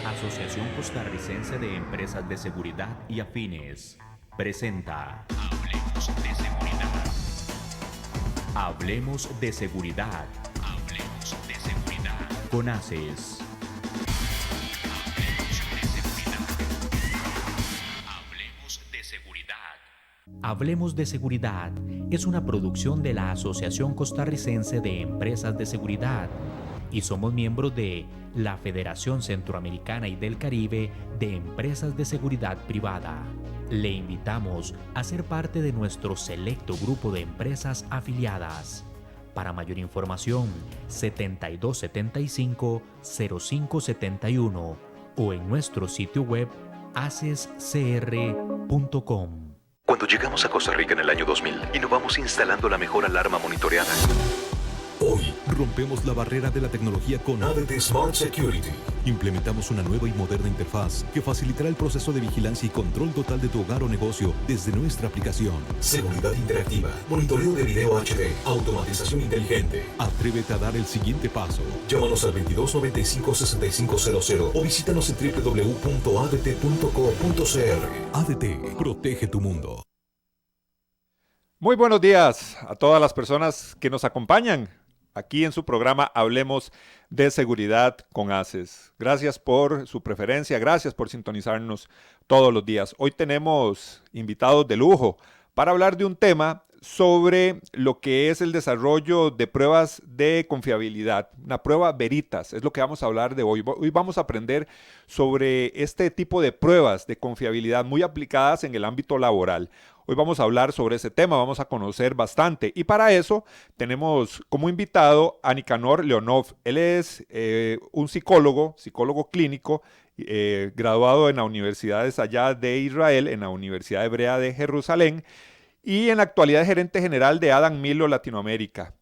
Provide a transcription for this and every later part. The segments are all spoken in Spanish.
Asociación Costarricense de Empresas de Seguridad y Afines presenta Hablemos de Seguridad. Hablemos de Seguridad. Hablemos de Seguridad. Con ACES. Hablemos de Seguridad. Hablemos de Seguridad es una producción de la Asociación Costarricense de Empresas de Seguridad y somos miembros de la Federación Centroamericana y del Caribe de Empresas de Seguridad Privada. Le invitamos a ser parte de nuestro selecto grupo de empresas afiliadas. Para mayor información, 7275-0571 o en nuestro sitio web acescr.com. Cuando llegamos a Costa Rica en el año 2000, innovamos instalando la mejor alarma monitoreada. Hoy rompemos la barrera de la tecnología con ADT Smart Security. Implementamos una nueva y moderna interfaz que facilitará el proceso de vigilancia y control total de tu hogar o negocio desde nuestra aplicación. Seguridad interactiva, monitoreo de video HD, automatización inteligente. Atrévete a dar el siguiente paso. Llámanos al 2295-6500 o visítanos en www.adt.co.cr. ADT, protege tu mundo. Muy buenos días a todas las personas que nos acompañan aquí en su programa Hablemos de Seguridad con ACES. Gracias por su preferencia, gracias por sintonizarnos todos los días. Hoy tenemos invitados de lujo para hablar de un tema sobre lo que es el desarrollo de pruebas de confiabilidad, una prueba Veritas, es lo que vamos a hablar de hoy. Hoy vamos a aprender sobre este tipo de pruebas de confiabilidad muy aplicadas en el ámbito laboral. Hoy vamos a hablar sobre ese tema, vamos a conocer bastante y para eso tenemos como invitado a Nicanor Leonov. Él es un psicólogo clínico, graduado en las universidades allá de Israel, en la Universidad Hebrea de Jerusalén y en la actualidad es gerente general de Adam Milo Latinoamérica.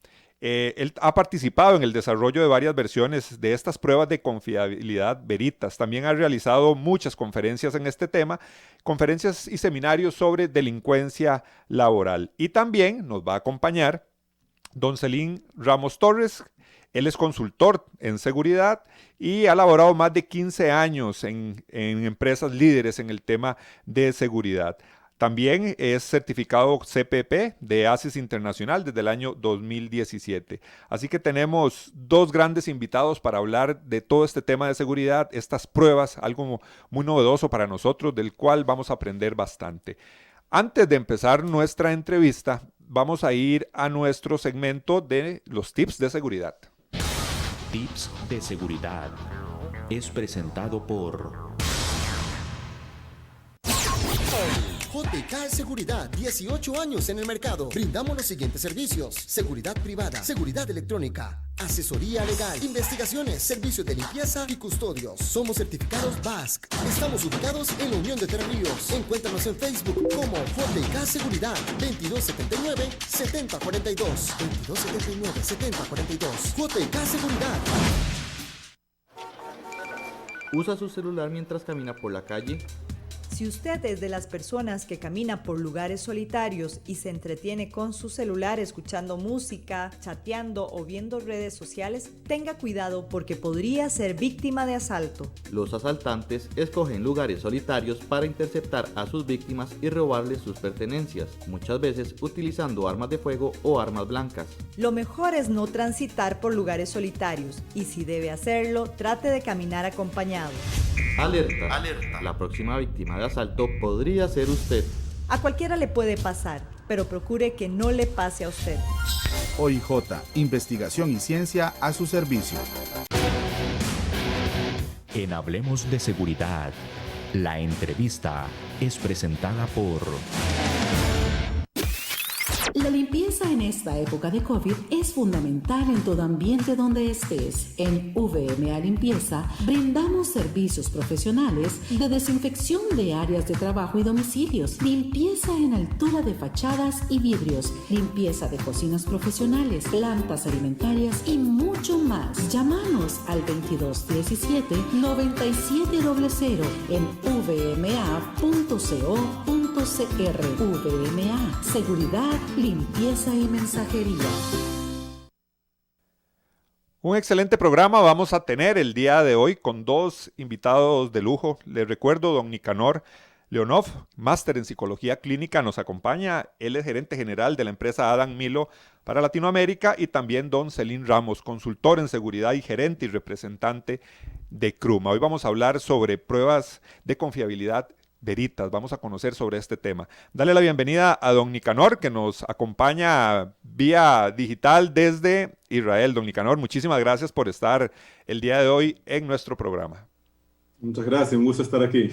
Él ha participado en el desarrollo de varias versiones de estas pruebas de confiabilidad Veritas. También ha realizado muchas conferencias en este tema, conferencias y seminarios sobre delincuencia laboral. Y también nos va a acompañar don Celín Ramos Torres. Él es consultor en seguridad y ha laborado más de 15 años en empresas líderes en el tema de seguridad. También es certificado CPP de ACES Internacional desde el año 2017. Así que tenemos dos grandes invitados para hablar de todo este tema de seguridad, estas pruebas, algo muy novedoso para nosotros, del cual vamos a aprender bastante. Antes de empezar nuestra entrevista, vamos a ir a nuestro segmento de los tips de seguridad. Tips de seguridad es presentado por JK Seguridad, 18 años en el mercado. Brindamos los siguientes servicios: seguridad privada, seguridad electrónica, asesoría legal, investigaciones, servicios de limpieza y custodios. Somos certificados BASC. Estamos ubicados en la Unión de Tres Ríos. Encuéntranos en Facebook como JK Seguridad, 2279-7042. 2279-7042. JK Seguridad. ¿Usa su celular mientras camina por la calle? Si usted es de las personas que camina por lugares solitarios y se entretiene con su celular escuchando música, chateando o viendo redes sociales, tenga cuidado porque podría ser víctima de asalto. Los asaltantes escogen lugares solitarios para interceptar a sus víctimas y robarles sus pertenencias, muchas veces utilizando armas de fuego o armas blancas. Lo mejor es no transitar por lugares solitarios y si debe hacerlo, trate de caminar acompañado. Alerta. Alerta. La próxima víctima de asalto podría ser usted. A cualquiera le puede pasar, pero procure que no le pase a usted. OIJ, investigación y ciencia a su servicio. En Hablemos de Seguridad, la entrevista es presentada por... La limpieza en esta época de COVID es fundamental en todo ambiente donde estés. En VMA Limpieza brindamos servicios profesionales de desinfección de áreas de trabajo y domicilios, limpieza en altura de fachadas y vidrios, limpieza de cocinas profesionales, plantas alimentarias y mucho más. Llámanos al 2217-9700 en vma.co.cr. VMA, seguridad, limpieza y mensajería. Un excelente programa vamos a tener el día de hoy con dos invitados de lujo. Les recuerdo, don Nicanor Leonov, máster en psicología clínica, nos acompaña. Él es gerente general de la empresa Adam Milo para Latinoamérica, y también don Celín Ramos, consultor en seguridad y gerente y representante de Cruma. Hoy vamos a hablar sobre pruebas de confiabilidad Veritas. Vamos a conocer sobre este tema. Dale la bienvenida a don Nicanor, que nos acompaña vía digital desde Israel. Don Nicanor, muchísimas gracias por estar el día de hoy en nuestro programa. Muchas gracias, un gusto estar aquí.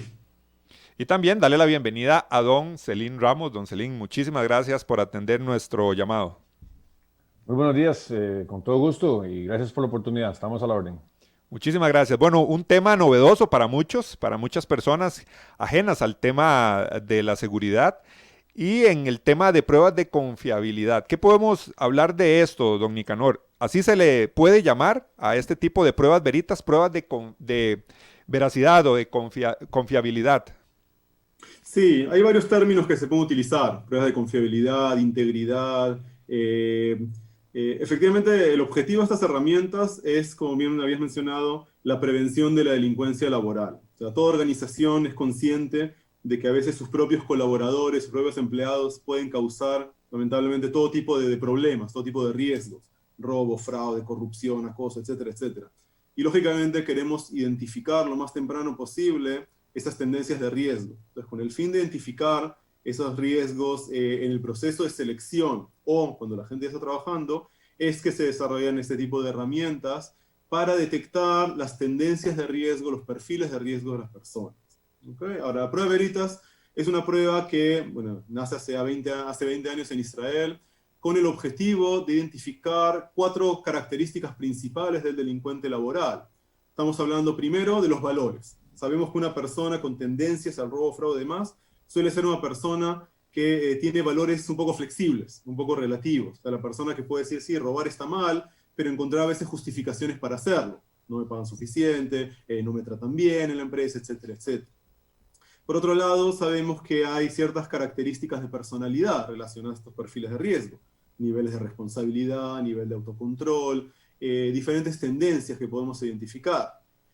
Y también dale la bienvenida a don Celín Ramos. Don Celín, muchísimas gracias por atender nuestro llamado. Muy buenos días, con todo gusto, y gracias por la oportunidad. Estamos a la orden. Muchísimas gracias. Bueno, un tema novedoso para muchos, para muchas personas ajenas al tema de la seguridad y en el tema de pruebas de confiabilidad. ¿Qué podemos hablar de esto, don Nicanor? ¿Así se le puede llamar a este tipo de pruebas veritas, pruebas de veracidad o de confiabilidad? Sí, hay varios términos que se pueden utilizar: pruebas de confiabilidad, integridad. Efectivamente, el objetivo de estas herramientas es, como bien habías mencionado, la prevención de la delincuencia laboral. O sea, toda organización es consciente de que a veces sus propios colaboradores, sus propios empleados pueden causar, lamentablemente, todo tipo de problemas, todo tipo de riesgos: robo, fraude, corrupción, acoso, etcétera, etcétera. Y lógicamente queremos identificar lo más temprano posible esas tendencias de riesgo. Entonces, con el fin de identificar esos riesgos en el proceso de selección o cuando la gente ya está trabajando, es que se desarrollan este tipo de herramientas para detectar las tendencias de riesgo, los perfiles de riesgo de las personas. ¿Okay? Ahora, la prueba Veritas es una prueba que, bueno, nace hace 20 años en Israel, con el objetivo de identificar 4 características principales del delincuente laboral. Estamos hablando primero de los valores. Sabemos que una persona con tendencias al robo, fraude y demás suele ser una persona que tiene valores un poco flexibles, un poco relativos. O sea, la persona que puede decir, sí, robar está mal, pero encontrar a veces justificaciones para hacerlo. No me pagan suficiente, no me tratan bien en la empresa, etcétera, etcétera. Por otro lado, sabemos que hay ciertas características de personalidad relacionadas a estos perfiles de riesgo. Niveles de responsabilidad, nivel de autocontrol, diferentes tendencias que podemos identificar.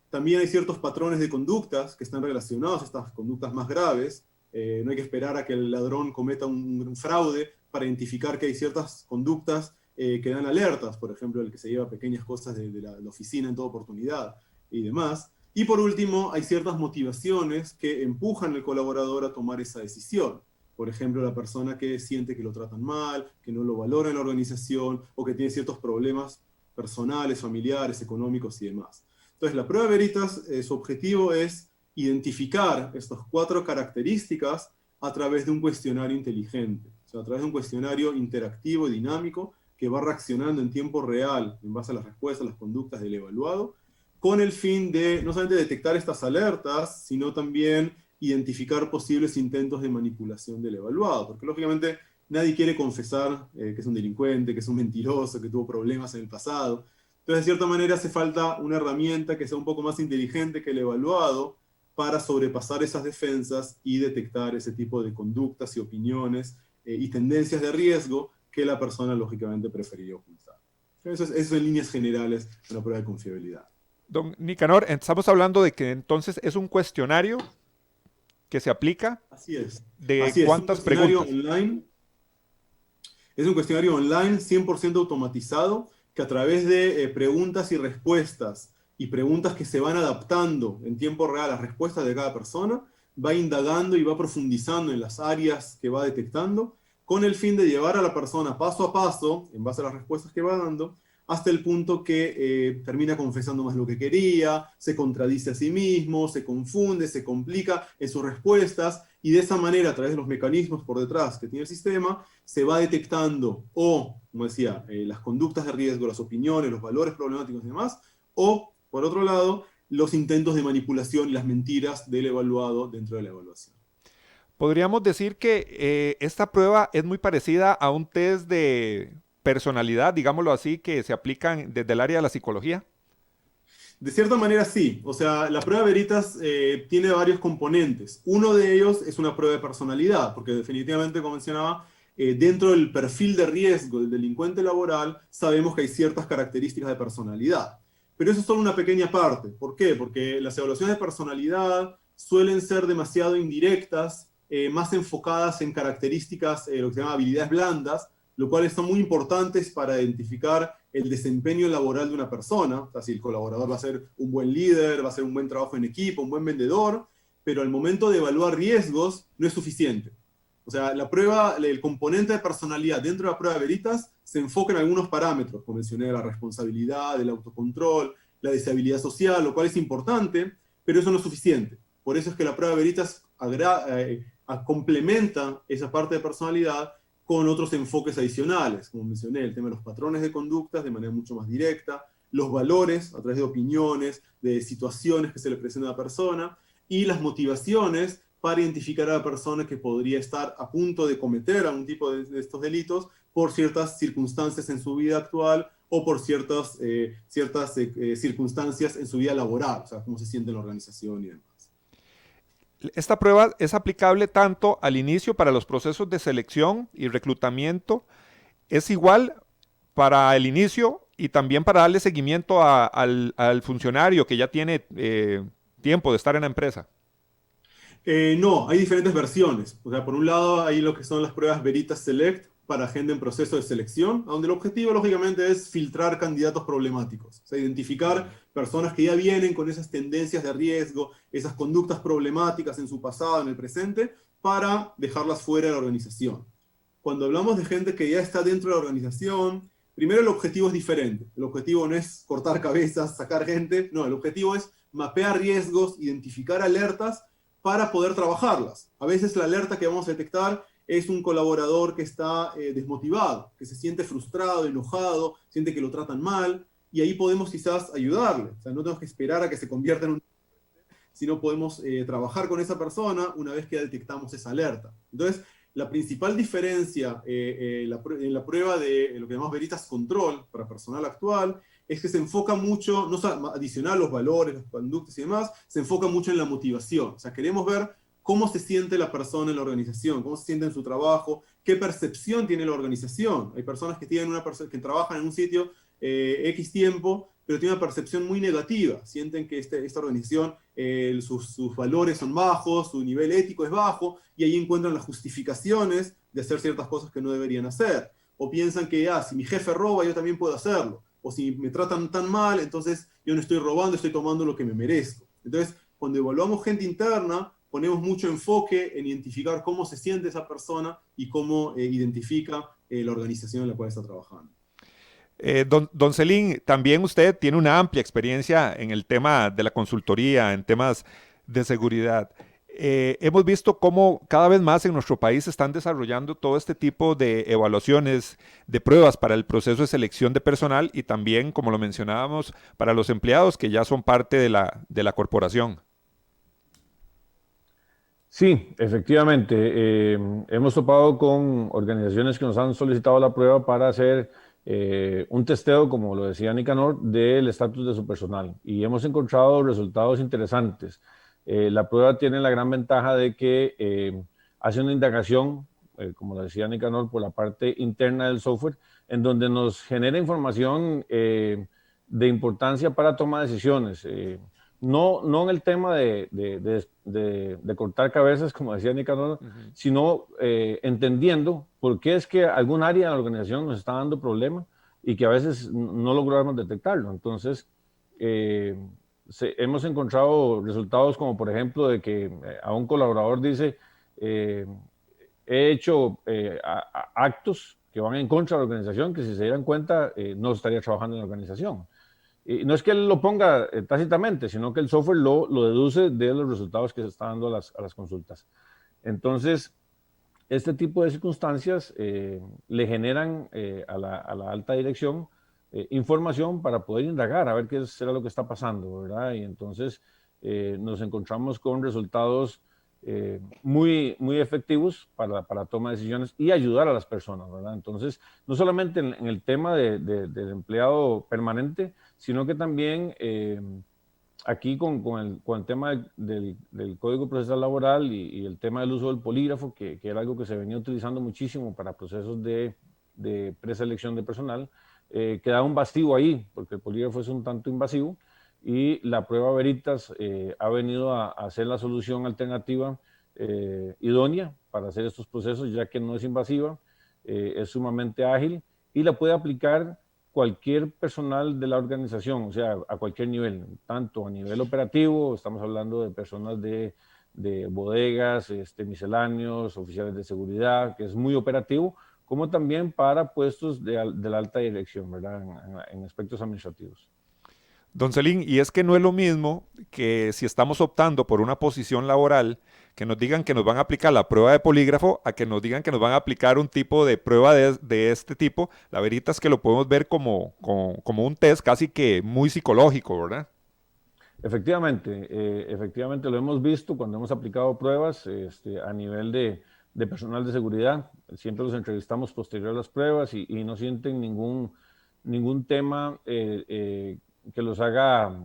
También hay ciertos patrones de conductas que están relacionados a estas conductas más graves. No hay que esperar a que el ladrón cometa un fraude para identificar que hay ciertas conductas que dan alertas, por ejemplo, el que se lleva pequeñas cosas de la oficina en toda oportunidad y demás. Y por último, hay ciertas motivaciones que empujan al colaborador a tomar esa decisión. Por ejemplo, la persona que siente que lo tratan mal, que no lo valora en la organización, o que tiene ciertos problemas personales, familiares, económicos y demás. Entonces, la prueba Veritas, su objetivo es identificar estas 4 características a través de un cuestionario inteligente. O sea, a través de un cuestionario interactivo y dinámico que va reaccionando en tiempo real en base a las respuestas, las conductas del evaluado, con el fin de no solamente detectar estas alertas, sino también identificar posibles intentos de manipulación del evaluado. Porque lógicamente nadie quiere confesar que es un delincuente, que es un mentiroso, que tuvo problemas en el pasado. Entonces, de cierta manera, hace falta una herramienta que sea un poco más inteligente que el evaluado para sobrepasar esas defensas y detectar ese tipo de conductas y opiniones y tendencias de riesgo que la persona, lógicamente, preferiría ocultar. Eso es en líneas generales una prueba de confiabilidad. Don Nicanor, estamos hablando de que entonces es un cuestionario que se aplica. Así es. ¿De Así cuántas preguntas? Online. Es un cuestionario online 100% automatizado, que a través de preguntas y respuestas, y preguntas que se van adaptando en tiempo real a las respuestas de cada persona, va indagando y va profundizando en las áreas que va detectando, con el fin de llevar a la persona paso a paso, en base a las respuestas que va dando, hasta el punto que termina confesando más lo que quería, se contradice a sí mismo, se confunde, se complica en sus respuestas, y de esa manera, a través de los mecanismos por detrás que tiene el sistema, se va detectando o, como decía, las conductas de riesgo, las opiniones, los valores problemáticos y demás, o, por otro lado, los intentos de manipulación y las mentiras del evaluado dentro de la evaluación. Podríamos decir que esta prueba es muy parecida a un test de personalidad, digámoslo así, que se aplican desde el área de la psicología. De cierta manera sí. O sea, la prueba Veritas tiene varios componentes. Uno de ellos es una prueba de personalidad, porque definitivamente, como mencionaba, dentro del perfil de riesgo del delincuente laboral sabemos que hay ciertas características de personalidad. Pero eso es solo una pequeña parte. ¿Por qué? Porque las evaluaciones de personalidad suelen ser demasiado indirectas, más enfocadas en características, lo que se llama habilidades blandas, lo cual son muy importantes para identificar el desempeño laboral de una persona. O sea, si el colaborador va a ser un buen líder, va a hacer un buen trabajo en equipo, un buen vendedor, pero al momento de evaluar riesgos no es suficiente. O sea, la prueba, el componente de personalidad dentro de la prueba de Veritas se enfoca en algunos parámetros, como mencioné, la responsabilidad, el autocontrol, la deseabilidad social, lo cual es importante, pero eso no es suficiente. Por eso es que la prueba de Veritas complementa esa parte de personalidad con otros enfoques adicionales, como mencioné, el tema de los patrones de conductas de manera mucho más directa, los valores a través de opiniones, de situaciones que se le presentan a la persona, y las motivaciones para identificar a la persona que podría estar a punto de cometer algún tipo de estos delitos por ciertas circunstancias en su vida actual o por ciertas circunstancias en su vida laboral, o sea, cómo se siente en la organización y demás. Esta prueba es aplicable tanto al inicio para los procesos de selección y reclutamiento, es igual para el inicio y también para darle seguimiento al funcionario que ya tiene tiempo de estar en la empresa. No, hay diferentes versiones. O sea, por un lado hay lo que son las pruebas Veritas Select para gente en proceso de selección, donde el objetivo lógicamente es filtrar candidatos problemáticos. O sea, identificar personas que ya vienen con esas tendencias de riesgo, esas conductas problemáticas en su pasado, en el presente, para dejarlas fuera de la organización. Cuando hablamos de gente que ya está dentro de la organización, primero el objetivo es diferente. El objetivo no es cortar cabezas, sacar gente, no, el objetivo es mapear riesgos, identificar alertas para poder trabajarlas. A veces la alerta que vamos a detectar es un colaborador que está desmotivado, que se siente frustrado, enojado, siente que lo tratan mal, y ahí podemos quizás ayudarle. O sea, no tenemos que esperar a que se convierta en un... sino podemos trabajar con esa persona una vez que detectamos esa alerta. Entonces, la principal diferencia en la prueba de lo que llamamos Veritas Control para personal actual es que se enfoca mucho, no adicional a los valores, las conductas y demás, se enfoca mucho en la motivación. O sea, queremos ver cómo se siente la persona en la organización, cómo se siente en su trabajo, qué percepción tiene la organización. Hay personas que que trabajan en un sitio X tiempo, pero tienen una percepción muy negativa. Sienten que esta organización, sus valores son bajos, su nivel ético es bajo, y ahí encuentran las justificaciones de hacer ciertas cosas que no deberían hacer. O piensan que, si mi jefe roba, yo también puedo hacerlo. O si me tratan tan mal, entonces yo no estoy robando, estoy tomando lo que me merezco. Entonces, cuando evaluamos gente interna, ponemos mucho enfoque en identificar cómo se siente esa persona y cómo identifica la organización en la cual está trabajando. Don Celín, también usted tiene una amplia experiencia en el tema de la consultoría, en temas de seguridad. Hemos visto cómo cada vez más en nuestro país se están desarrollando todo este tipo de evaluaciones, de pruebas para el proceso de selección de personal y también, como lo mencionábamos, para los empleados que ya son parte de la corporación. Sí, efectivamente. Hemos topado con organizaciones que nos han solicitado la prueba para hacer un testeo, como lo decía Nicanor, del estatus de su personal. Y hemos encontrado resultados interesantes. La prueba tiene la gran ventaja de que hace una indagación, como lo decía Nicanor, por la parte interna del software, en donde nos genera información de importancia para toma de decisiones. No en el tema de cortar cabezas, como decía Nicanor, sino entendiendo por qué es que algún área de la organización nos está dando problema y que a veces no logramos detectarlo. Entonces, hemos encontrado resultados como, por ejemplo, de que a un colaborador dice, he hecho actos que van en contra de la organización, que si se dieran cuenta no estaría trabajando en la organización. Y no es que él lo ponga tácitamente, sino que el software lo deduce de los resultados que se está dando a las consultas. Entonces, este tipo de circunstancias le generan a la alta dirección información para poder indagar, a ver qué será lo que está pasando, ¿verdad? Y entonces nos encontramos con resultados muy efectivos para toma de decisiones y ayudar a las personas, ¿verdad? Entonces, no solamente en el tema del empleado permanente, sino que también aquí con el tema del Código Procesal Laboral y el tema del uso del polígrafo, que era algo que se venía utilizando muchísimo para procesos de preselección de personal, queda un vacío ahí, porque el polígrafo es un tanto invasivo, y la prueba Veritas ha venido a ser la solución alternativa idónea para hacer estos procesos, ya que no es invasiva, es sumamente ágil y la puede aplicar cualquier personal de la organización, o sea, a cualquier nivel, tanto a nivel operativo, estamos hablando de personas de bodegas, misceláneos, oficiales de seguridad, que es muy operativo, como también para puestos de la alta dirección, ¿verdad? En aspectos administrativos. Don Celín, y es que no es lo mismo que si estamos optando por una posición laboral, que nos digan que nos van a aplicar la prueba de polígrafo, a que nos digan que nos van a aplicar un tipo de prueba de este tipo. La verdad es que lo podemos ver como un test casi que muy psicológico, ¿verdad? Efectivamente lo hemos visto cuando hemos aplicado pruebas a nivel de personal de seguridad. Siempre los entrevistamos posterior a las pruebas y no sienten ningún tema que los haga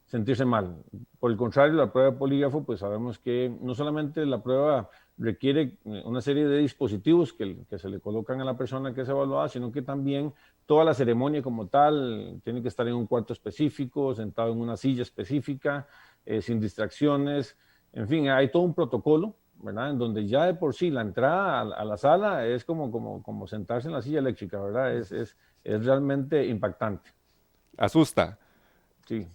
sentirse mal. Por el contrario, la prueba de polígrafo, pues sabemos que no solamente la prueba requiere una serie de dispositivos que se le colocan a la persona que es evaluada, sino que también toda la ceremonia como tal tiene que estar en un cuarto específico, sentado en una silla específica, sin distracciones. En fin, hay todo un protocolo, ¿verdad? En donde ya de por sí la entrada a la sala es como sentarse en la silla eléctrica, ¿verdad? Es realmente impactante. Asusta. Sí,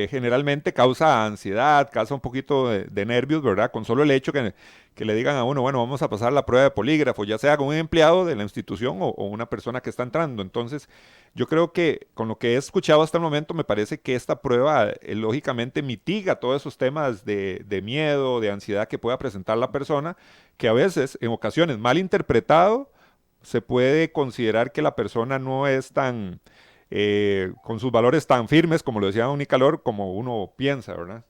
generalmente causa ansiedad, causa un poquito de nervios, ¿verdad? Con solo el hecho que le digan a uno, bueno, vamos a pasar la prueba de polígrafo, ya sea con un empleado de la institución o una persona que está entrando. Entonces, yo creo que con lo que he escuchado hasta el momento, me parece que esta prueba lógicamente mitiga todos esos temas de miedo, de ansiedad que pueda presentar la persona, que a veces, en ocasiones, mal interpretado, se puede considerar que la persona no es tan... con sus valores tan firmes, como lo decía don Nicanor, como uno piensa, ¿verdad?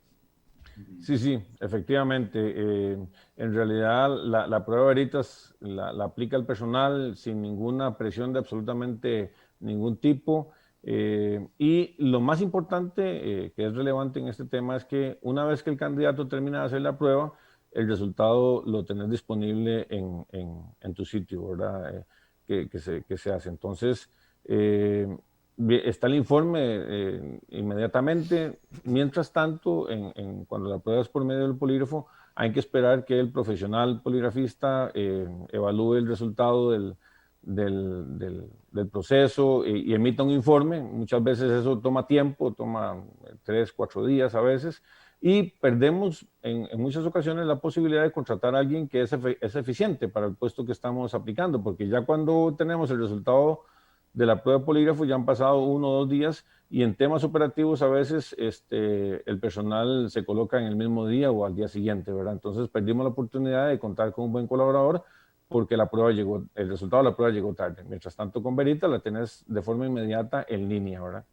Sí, efectivamente. En realidad, la prueba Veritas la aplica el personal sin ninguna presión de absolutamente ningún tipo. Y lo más importante, que es relevante en este tema, es que una vez que el candidato termina de hacer la prueba, el resultado lo tenés disponible en tu sitio, ¿verdad? Que se hace. Entonces, está el informe inmediatamente. Mientras tanto, cuando la prueba es por medio del polígrafo, hay que esperar que el profesional poligrafista evalúe el resultado del proceso y emita un informe. Muchas veces eso toma tiempo, toma 3, 4 días a veces, y perdemos en muchas ocasiones la posibilidad de contratar a alguien que es eficiente para el puesto que estamos aplicando, porque ya cuando tenemos el resultado de la prueba de polígrafo ya han pasado 1 o 2 días, y en temas operativos a veces el personal se coloca en el mismo día o al día siguiente, ¿verdad? Entonces perdimos la oportunidad de contar con un buen colaborador porque el resultado de la prueba llegó tarde. Mientras tanto, con Veritas la tenés de forma inmediata en línea, ¿verdad?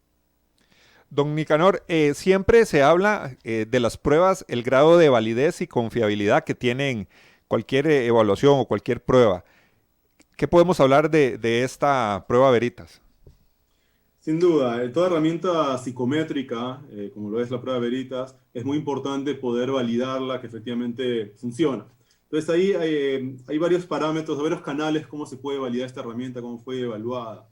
Don Nicanor, siempre se habla de las pruebas, el grado de validez y confiabilidad que tienen cualquier evaluación o cualquier prueba. ¿Qué podemos hablar de esta prueba Veritas? Sin duda, toda herramienta psicométrica, como lo es la prueba Veritas, es muy importante poder validarla que efectivamente funciona. Entonces ahí hay varios parámetros, varios canales, cómo se puede validar esta herramienta, cómo fue evaluada.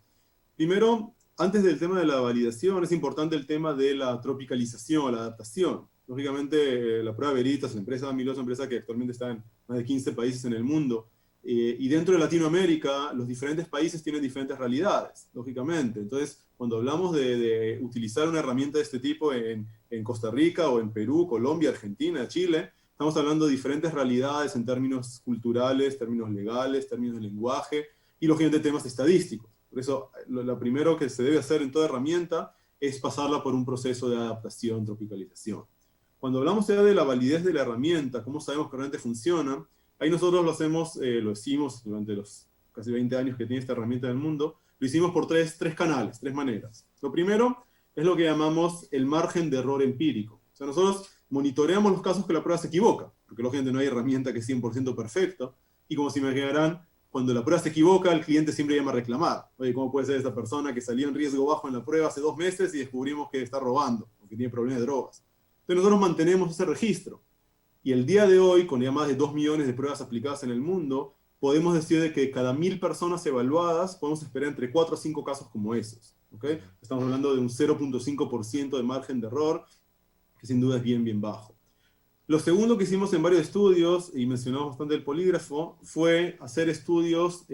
Primero, antes del tema de la validación, es importante el tema de la tropicalización, la adaptación. Lógicamente, la prueba Veritas, la empresa Amilo, es una empresa que actualmente está en más de 15 países en el mundo. Y dentro de Latinoamérica, los diferentes países tienen diferentes realidades, lógicamente. Entonces, cuando hablamos de utilizar una herramienta de este tipo en Costa Rica o en Perú, Colombia, Argentina, Chile, estamos hablando de diferentes realidades en términos culturales, términos legales, términos de lenguaje y, lógicamente, temas estadísticos. Por eso, lo primero que se debe hacer en toda herramienta es pasarla por un proceso de adaptación, tropicalización. Cuando hablamos ya de la validez de la herramienta, cómo sabemos que realmente funciona, ahí nosotros lo hicimos durante los casi 20 años que tiene esta herramienta en el mundo, lo hicimos por tres canales, 3 maneras. Lo primero es lo que llamamos el margen de error empírico. O sea, nosotros monitoreamos los casos que la prueba se equivoca, porque lógicamente no hay herramienta que es 100% perfecta, y como se imaginarán, cuando la prueba se equivoca, el cliente siempre llama a reclamar. Oye, ¿cómo puede ser esta persona que salió en riesgo bajo en la prueba hace 2 meses y descubrimos que está robando o que tiene problemas de drogas? Entonces nosotros mantenemos ese registro. Y el día de hoy, con ya más de 2 millones de pruebas aplicadas en el mundo, podemos decir de que cada 1000 personas evaluadas podemos esperar entre 4 a 5 casos como esos. ¿Okay? Estamos hablando de un 0.5% de margen de error, que sin duda es bien, bien bajo. Lo segundo que hicimos en varios estudios, y mencionamos bastante el polígrafo, fue hacer estudios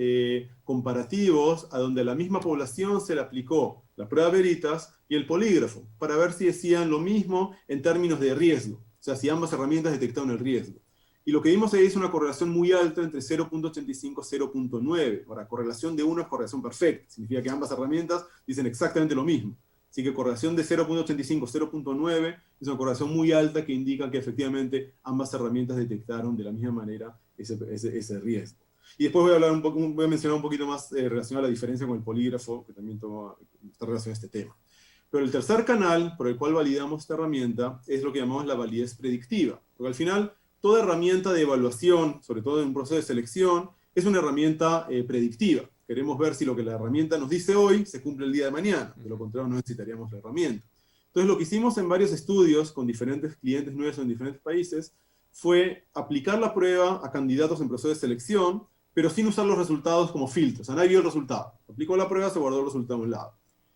comparativos a donde a la misma población se le aplicó la prueba Veritas y el polígrafo, para ver si decían lo mismo en términos de riesgo, o sea, si ambas herramientas detectaron el riesgo. Y lo que vimos ahí es una correlación muy alta entre 0.85 y 0.9. Ahora, correlación de 1 es correlación perfecta, significa que ambas herramientas dicen exactamente lo mismo. Así que correlación de 0.85 a 0.9 es una correlación muy alta que indica que efectivamente ambas herramientas detectaron de la misma manera ese riesgo. Y después voy a mencionar un poquito más relacionado a la diferencia con el polígrafo, que también está relacionado a este tema. Pero el tercer canal por el cual validamos esta herramienta es lo que llamamos la validez predictiva. Porque al final, toda herramienta de evaluación, sobre todo en un proceso de selección, es una herramienta predictiva. Queremos ver si lo que la herramienta nos dice hoy se cumple el día de mañana. De lo contrario, no necesitaríamos la herramienta. Entonces, lo que hicimos en varios estudios con diferentes clientes nuestros en diferentes países fue aplicar la prueba a candidatos en proceso de selección, pero sin usar los resultados como filtros. O sea, nadie vio el resultado. Aplicó la prueba, se guardó el resultado a un lado.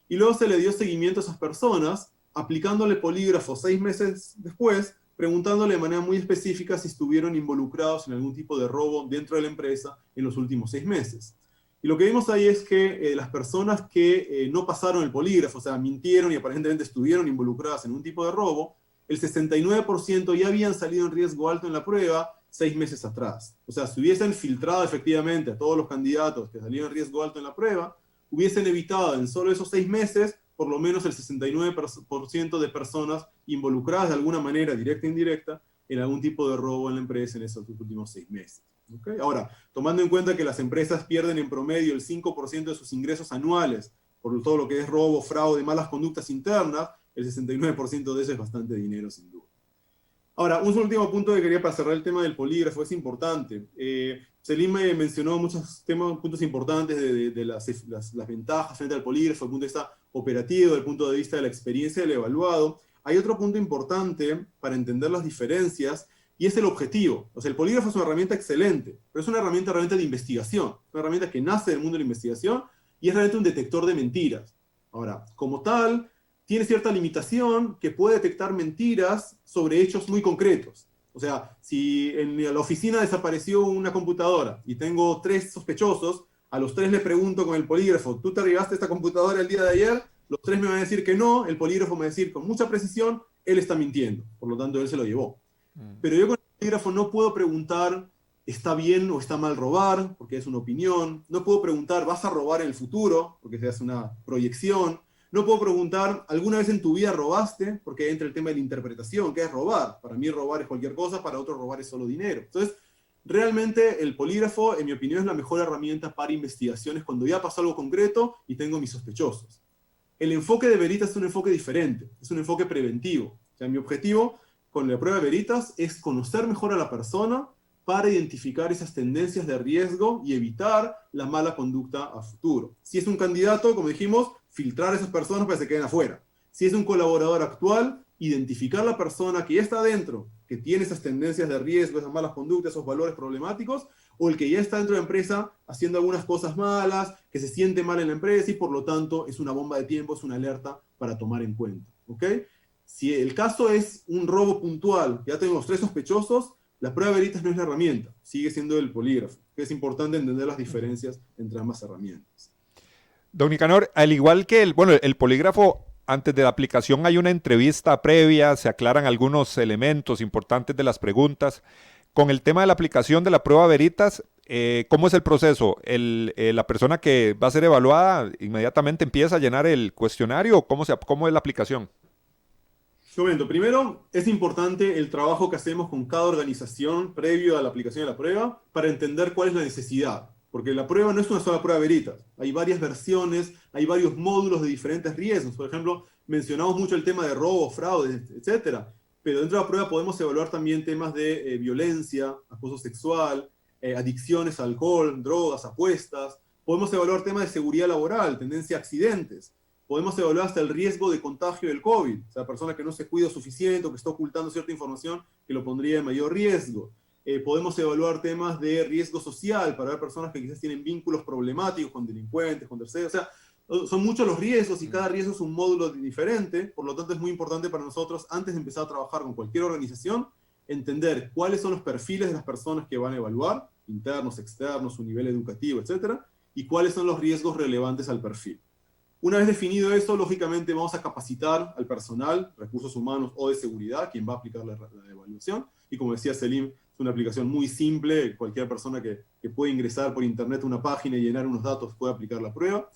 Y luego se le dio seguimiento a esas personas, aplicándole polígrafo 6 meses después, preguntándole de manera muy específica si estuvieron involucrados en algún tipo de robo dentro de la empresa en los últimos 6 meses. Y lo que vimos ahí es que las personas que no pasaron el polígrafo, o sea, mintieron y aparentemente estuvieron involucradas en un tipo de robo, el 69% ya habían salido en riesgo alto en la prueba 6 meses atrás. O sea, si hubiesen filtrado efectivamente a todos los candidatos que salieron en riesgo alto en la prueba, hubiesen evitado en solo esos 6 meses por lo menos el 69% de personas involucradas de alguna manera, directa e indirecta, en algún tipo de robo en la empresa en esos últimos 6 meses. ¿Okay? Ahora, tomando en cuenta que las empresas pierden en promedio el 5% de sus ingresos anuales por todo lo que es robo, fraude, malas conductas internas, el 69% de eso es bastante dinero, sin duda. Ahora, un último punto que quería para cerrar el tema del polígrafo, es importante. Selim mencionó muchos puntos importantes de las ventajas frente al polígrafo, desde el punto de vista operativo, desde el punto de vista de la experiencia del evaluado. Hay otro punto importante para entender las diferencias, y es el objetivo. O sea, el polígrafo es una herramienta excelente, pero es una herramienta realmente de investigación, una herramienta que nace del mundo de la investigación y es realmente un detector de mentiras. Ahora, como tal, tiene cierta limitación que puede detectar mentiras sobre hechos muy concretos. O sea, si en la oficina desapareció una computadora y tengo 3 sospechosos, a los 3 le pregunto con el polígrafo, ¿tú te arribaste a esta computadora el día de ayer? Los 3 me van a decir que no, el polígrafo me va a decir con mucha precisión, él está mintiendo, por lo tanto él se lo llevó. Pero yo con el polígrafo no puedo preguntar, ¿está bien o está mal robar? Porque es una opinión. No puedo preguntar, ¿vas a robar en el futuro? Porque se hace una proyección. No puedo preguntar, ¿alguna vez en tu vida robaste? Porque entra el tema de la interpretación, ¿qué es robar? Para mí robar es cualquier cosa, para otro robar es solo dinero. Entonces, realmente el polígrafo, en mi opinión, es la mejor herramienta para investigaciones cuando ya pasó algo concreto y tengo mis sospechosos. El enfoque de Veritas es un enfoque diferente, es un enfoque preventivo. O sea, mi objetivo con la prueba de Veritas es conocer mejor a la persona para identificar esas tendencias de riesgo y evitar la mala conducta a futuro. Si es un candidato, como dijimos, filtrar a esas personas para que se queden afuera. Si es un colaborador actual, identificar a la persona que ya está dentro, que tiene esas tendencias de riesgo, esas malas conductas, esos valores problemáticos, o el que ya está dentro de la empresa haciendo algunas cosas malas, que se siente mal en la empresa y por lo tanto es una bomba de tiempo, es una alerta para tomar en cuenta. ¿Ok? Si el caso es un robo puntual, ya tenemos 3 sospechosos, la prueba de Veritas no es la herramienta, sigue siendo el polígrafo. Es importante entender las diferencias entre ambas herramientas. Don Nicanor, al igual que el polígrafo, antes de la aplicación hay una entrevista previa, se aclaran algunos elementos importantes de las preguntas. Con el tema de la aplicación de la prueba Veritas, ¿cómo es el proceso? ¿La persona que va a ser evaluada inmediatamente empieza a llenar el cuestionario? ¿Cómo es la aplicación? Comento. Primero, es importante el trabajo que hacemos con cada organización previo a la aplicación de la prueba para entender cuál es la necesidad. Porque la prueba no es una sola prueba Veritas. Hay varias versiones, hay varios módulos de diferentes riesgos. Por ejemplo, mencionamos mucho el tema de robo, fraude, etc. Pero dentro de la prueba podemos evaluar también temas de violencia, acoso sexual, adicciones a alcohol, drogas, apuestas. Podemos evaluar temas de seguridad laboral, tendencia a accidentes. Podemos evaluar hasta el riesgo de contagio del COVID, o sea, persona que no se cuida suficiente o que está ocultando cierta información que lo pondría en mayor riesgo. Podemos evaluar temas de riesgo social para ver personas que quizás tienen vínculos problemáticos con delincuentes, con terceros. O sea, son muchos los riesgos y cada riesgo es un módulo diferente. Por lo tanto, es muy importante para nosotros, antes de empezar a trabajar con cualquier organización, entender cuáles son los perfiles de las personas que van a evaluar, internos, externos, su nivel educativo, etcétera, y cuáles son los riesgos relevantes al perfil. Una vez definido eso, lógicamente vamos a capacitar al personal, recursos humanos o de seguridad, quien va a aplicar la evaluación. Y como decía Selim, es una aplicación muy simple, cualquier persona que puede ingresar por internet a una página y llenar unos datos puede aplicar la prueba.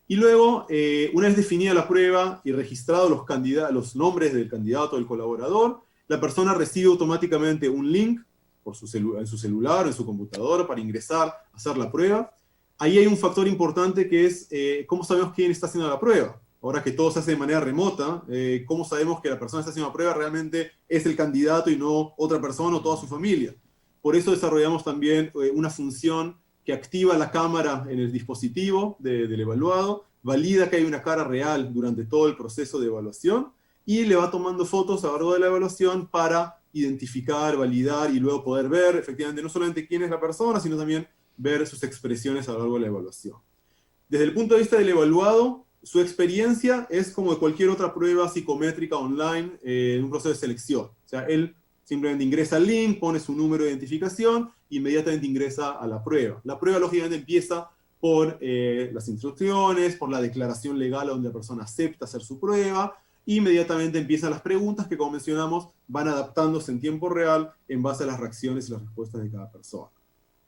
Y luego, una vez definida la prueba y registrados los nombres del candidato o del colaborador, la persona recibe automáticamente un link en su celular o en su computadora para ingresar a hacer la prueba. Ahí hay un factor importante que es cómo sabemos quién está haciendo la prueba. Ahora que todo se hace de manera remota, ¿cómo sabemos que la persona que está haciendo la prueba realmente es el candidato y no otra persona o toda su familia? Por eso desarrollamos también una función que activa la cámara en el dispositivo del evaluado, valida que hay una cara real durante todo el proceso de evaluación y le va tomando fotos a lo largo de la evaluación para identificar, validar y luego poder ver efectivamente no solamente quién es la persona, sino también ver sus expresiones a lo largo de la evaluación. Desde el punto de vista del evaluado, su experiencia es como de cualquier otra prueba psicométrica online en un proceso de selección. O sea, él simplemente ingresa al link, pone su número de identificación, inmediatamente ingresa a la prueba. La prueba, lógicamente, empieza por las instrucciones, por la declaración legal donde la persona acepta hacer su prueba, e inmediatamente empiezan las preguntas que, como mencionamos, van adaptándose en tiempo real en base a las reacciones y las respuestas de cada persona.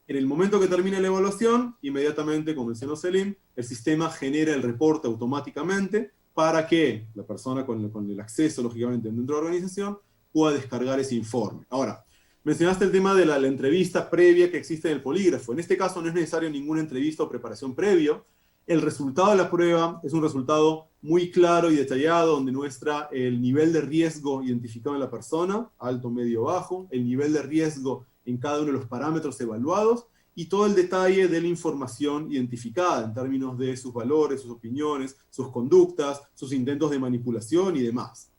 En el momento que termine la evaluación, inmediatamente, como mencionó Selim, el sistema genera el reporte automáticamente para que la persona con el acceso, lógicamente, dentro de la organización, pueda descargar ese informe. Ahora, mencionaste el tema de la entrevista previa que existe en el polígrafo. En este caso no es necesario ninguna entrevista o preparación previo. El resultado de la prueba es un resultado muy claro y detallado, donde muestra el nivel de riesgo identificado en la persona, alto, medio, bajo, el nivel de riesgo en cada uno de los parámetros evaluados y todo el detalle de la información identificada en términos de sus valores, sus opiniones, sus conductas, sus intentos de manipulación y demás.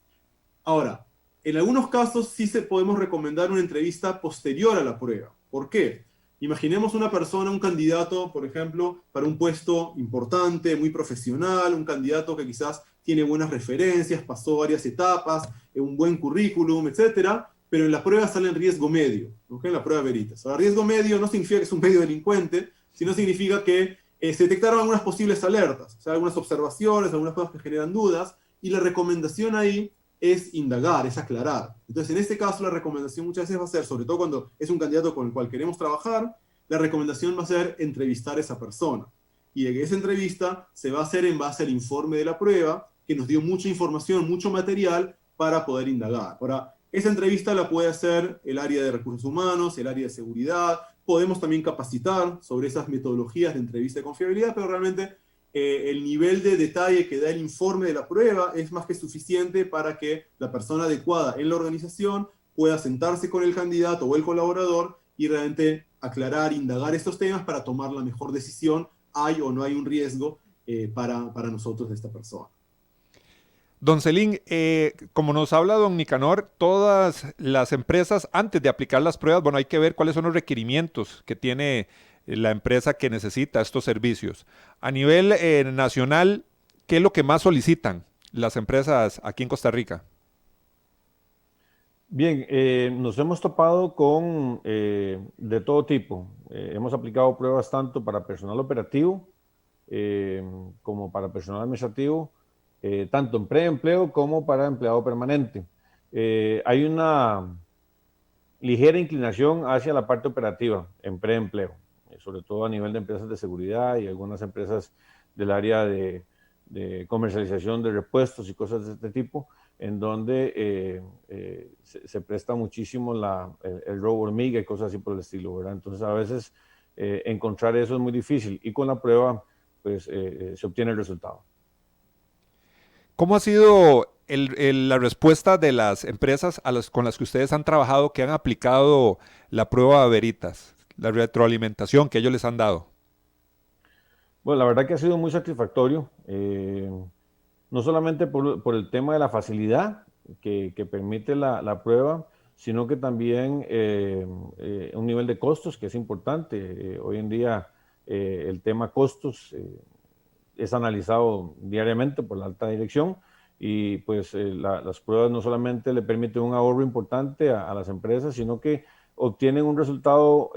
Ahora, en algunos casos sí podemos recomendar una entrevista posterior a la prueba. ¿Por qué? Imaginemos una persona, un candidato, por ejemplo, para un puesto importante, muy profesional, un candidato que quizás tiene buenas referencias, pasó varias etapas, un buen currículum, etcétera, pero en la prueba sale en riesgo medio, ¿okay? En la prueba Veritas. Ahora, riesgo medio no significa que es un medio delincuente, sino significa que se detectaron algunas posibles alertas, o sea, algunas observaciones, algunas cosas que generan dudas, y la recomendación ahí es indagar, es aclarar. Entonces, en este caso, la recomendación muchas veces va a ser, sobre todo cuando es un candidato con el cual queremos trabajar, la recomendación va a ser entrevistar a esa persona. Y esa entrevista se va a hacer en base al informe de la prueba, que nos dio mucha información, mucho material para poder indagar. Ahora, esa entrevista la puede hacer el área de recursos humanos, el área de seguridad. Podemos también capacitar sobre esas metodologías de entrevista de confiabilidad, pero realmente el nivel de detalle que da el informe de la prueba es más que suficiente para que la persona adecuada en la organización pueda sentarse con el candidato o el colaborador y realmente aclarar, indagar estos temas para tomar la mejor decisión, hay o no hay un riesgo para nosotros de esta persona. Don Selim, como nos habla don Nicanor, todas las empresas, antes de aplicar las pruebas, bueno, hay que ver cuáles son los requerimientos que tiene la empresa que necesita estos servicios. A nivel nacional, ¿qué es lo que más solicitan las empresas aquí en Costa Rica? Bien, nos hemos topado con de todo tipo. Hemos aplicado pruebas tanto para personal operativo como para personal administrativo, tanto en preempleo como para empleado permanente. Hay una ligera inclinación hacia la parte operativa en preempleo, sobre todo a nivel de empresas de seguridad y algunas empresas del área de comercialización de repuestos y cosas de este tipo, en donde se presta muchísimo el robo hormiga y cosas así por el estilo, ¿verdad? Entonces a veces encontrar eso es muy difícil y con la prueba pues se obtiene el resultado. ¿Cómo ha sido la respuesta de las empresas con las que ustedes han trabajado que han aplicado la prueba Veritas? la retroalimentación que ellos les han dado? Bueno, la verdad que ha sido muy satisfactorio, no solamente por el tema de la facilidad que permite la prueba, sino que también un nivel de costos que es importante. Hoy en día el tema costos es analizado diariamente por la alta dirección y pues las pruebas no solamente le permiten un ahorro importante a las empresas, sino que obtienen un resultado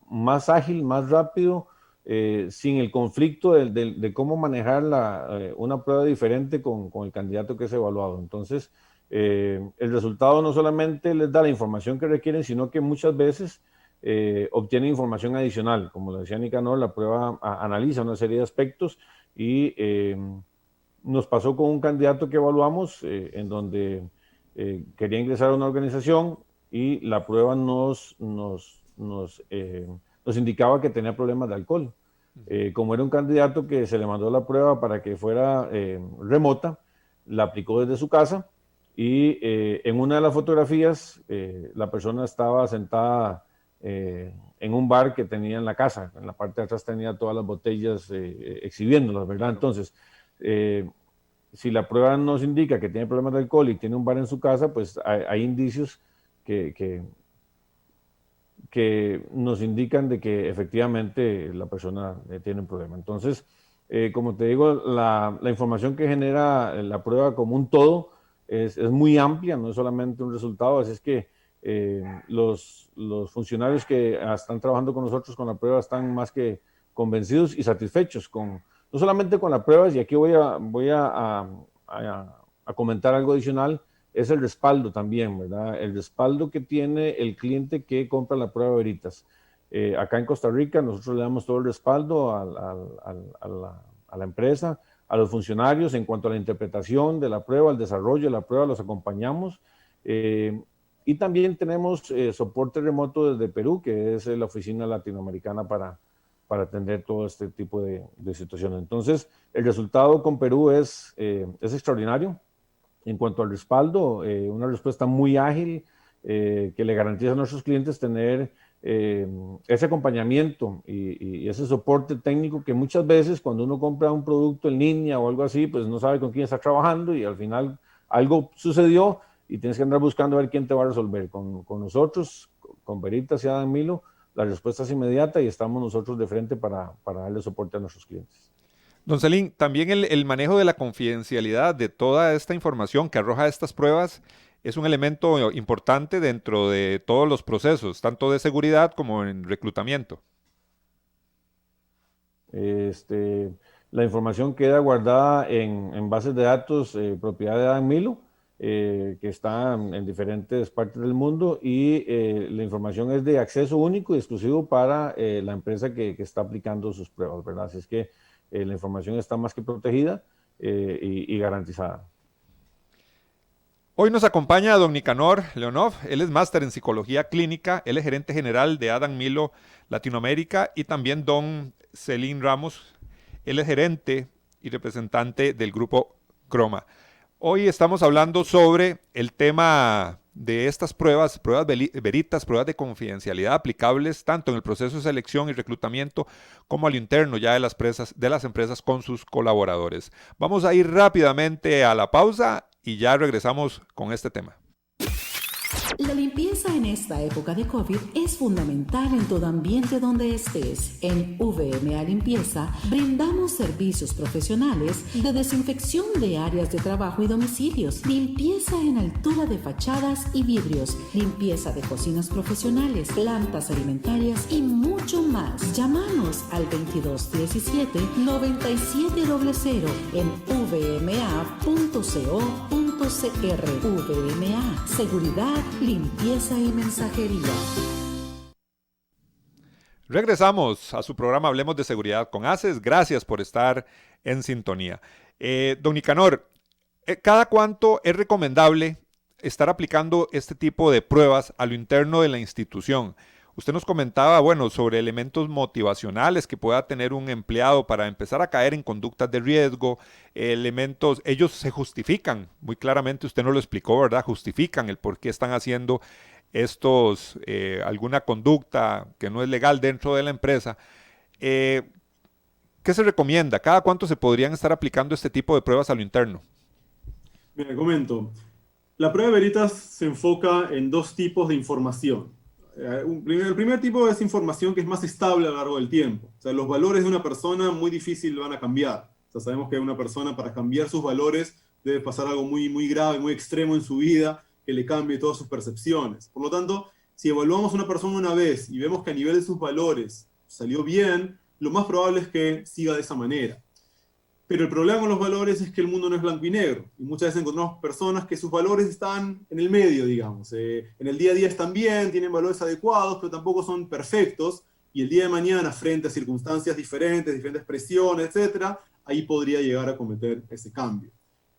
más ágil, más rápido, sin el conflicto de cómo manejar una prueba diferente con el candidato que es evaluado. Entonces, el resultado no solamente les da la información que requieren, sino que muchas veces obtienen información adicional. Como lo decía Nicanor, la prueba analiza una serie de aspectos y nos pasó con un candidato que evaluamos en donde quería ingresar a una organización y la prueba nos indicaba que tenía problemas de alcohol. Como era un candidato que se le mandó la prueba para que fuera remota, la aplicó desde su casa y en una de las fotografías la persona estaba sentada en un bar que tenía en la casa. En la parte de atrás tenía todas las botellas exhibiéndolas, ¿verdad? Entonces, si la prueba nos indica que tiene problemas de alcohol y tiene un bar en su casa, pues hay indicios que nos indican de que efectivamente la persona tiene un problema. Entonces, como te digo, la información que genera la prueba como un todo es muy amplia, no es solamente un resultado, así es que los funcionarios que están trabajando con nosotros con la prueba están más que convencidos y satisfechos no solamente con la prueba, y aquí voy a comentar algo adicional, es el respaldo también, ¿verdad? El respaldo que tiene el cliente que compra la prueba Veritas. Acá en Costa Rica nosotros le damos todo el respaldo a la empresa, a los funcionarios en cuanto a la interpretación de la prueba, al desarrollo de la prueba, los acompañamos. Y también tenemos soporte remoto desde Perú, que es la oficina latinoamericana para atender todo este tipo de situaciones. Entonces, el resultado con Perú es extraordinario. En cuanto al respaldo, una respuesta muy ágil que le garantiza a nuestros clientes tener ese acompañamiento y ese soporte técnico que muchas veces cuando uno compra un producto en línea o algo así, pues no sabe con quién está trabajando y al final algo sucedió y tienes que andar buscando a ver quién te va a resolver. Con nosotros, con Veritas y Adam Milo, la respuesta es inmediata y estamos nosotros de frente para darle soporte a nuestros clientes. Don Celín, también el manejo de la confidencialidad de toda esta información que arroja estas pruebas es un elemento importante dentro de todos los procesos, tanto de seguridad como en reclutamiento. La información queda guardada en bases de datos propiedad de Adam Milo, que están en diferentes partes del mundo y la información es de acceso único y exclusivo para la empresa que está aplicando sus pruebas, ¿verdad? Así es que la información está más que protegida y garantizada. Hoy nos acompaña don Nicanor Leonov, él es máster en psicología clínica, él es gerente general de Adam Milo Latinoamérica, y también don Celín Ramos, él es gerente y representante del grupo Croma. Hoy estamos hablando sobre el tema de estas pruebas Veritas, pruebas de confidencialidad aplicables tanto en el proceso de selección y reclutamiento como al interno ya de las empresas con sus colaboradores. Vamos a ir rápidamente a la pausa y ya regresamos con este tema. La limpieza en esta época de COVID es fundamental en todo ambiente donde estés. En VMA Limpieza brindamos servicios profesionales de desinfección de áreas de trabajo y domicilios, limpieza en altura de fachadas y vidrios, limpieza de cocinas profesionales, plantas alimentarias y mucho más. Llámanos al 2217-9700 en vma.co.cr. VMA, seguridad, limpieza y mensajería. Regresamos a su programa Hablemos de Seguridad con ACES. Gracias por estar en sintonía. Don Nicanor, ¿cada cuánto es recomendable estar aplicando este tipo de pruebas a lo interno de la institución? Usted nos comentaba, bueno, sobre elementos motivacionales que pueda tener un empleado para empezar a caer en conductas de riesgo, elementos, ellos se justifican, muy claramente usted nos lo explicó, ¿verdad? Justifican el por qué están haciendo alguna conducta que no es legal dentro de la empresa. ¿Qué se recomienda? ¿Cada cuánto se podrían estar aplicando este tipo de pruebas a lo interno? Mira, comento. La prueba de Veritas se enfoca en dos tipos de información. El primer tipo es información que es más estable a lo largo del tiempo. O sea, los valores de una persona muy difícil van a cambiar. O sea, sabemos que una persona para cambiar sus valores debe pasar algo muy, muy grave, muy extremo en su vida, que le cambie todas sus percepciones. Por lo tanto, si evaluamos a una persona una vez y vemos que a nivel de sus valores salió bien, lo más probable es que siga de esa manera. Pero el problema con los valores es que el mundo no es blanco y negro. Y muchas veces encontramos personas que sus valores están en el medio, digamos. En el día a día están bien, tienen valores adecuados, pero tampoco son perfectos. Y el día de mañana, frente a circunstancias diferentes, diferentes presiones, etc., ahí podría llegar a cometer ese cambio.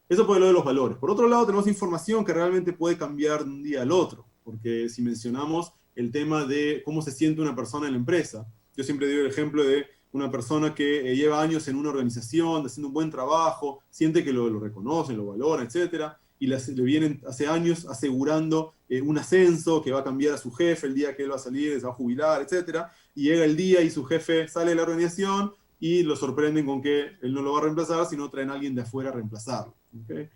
Eso por el lado de los valores. Por otro lado, tenemos información que realmente puede cambiar de un día al otro. Porque si mencionamos el tema de cómo se siente una persona en la empresa, yo siempre doy el ejemplo de una persona que lleva años en una organización, haciendo un buen trabajo, siente que lo reconocen, lo valoran, etc. Y le vienen hace años asegurando un ascenso que va a cambiar a su jefe el día que él va a salir, se va a jubilar, etc. Y llega el día y su jefe sale de la organización y lo sorprenden con que él no lo va a reemplazar, sino traen a alguien de afuera a reemplazarlo. ¿Okay?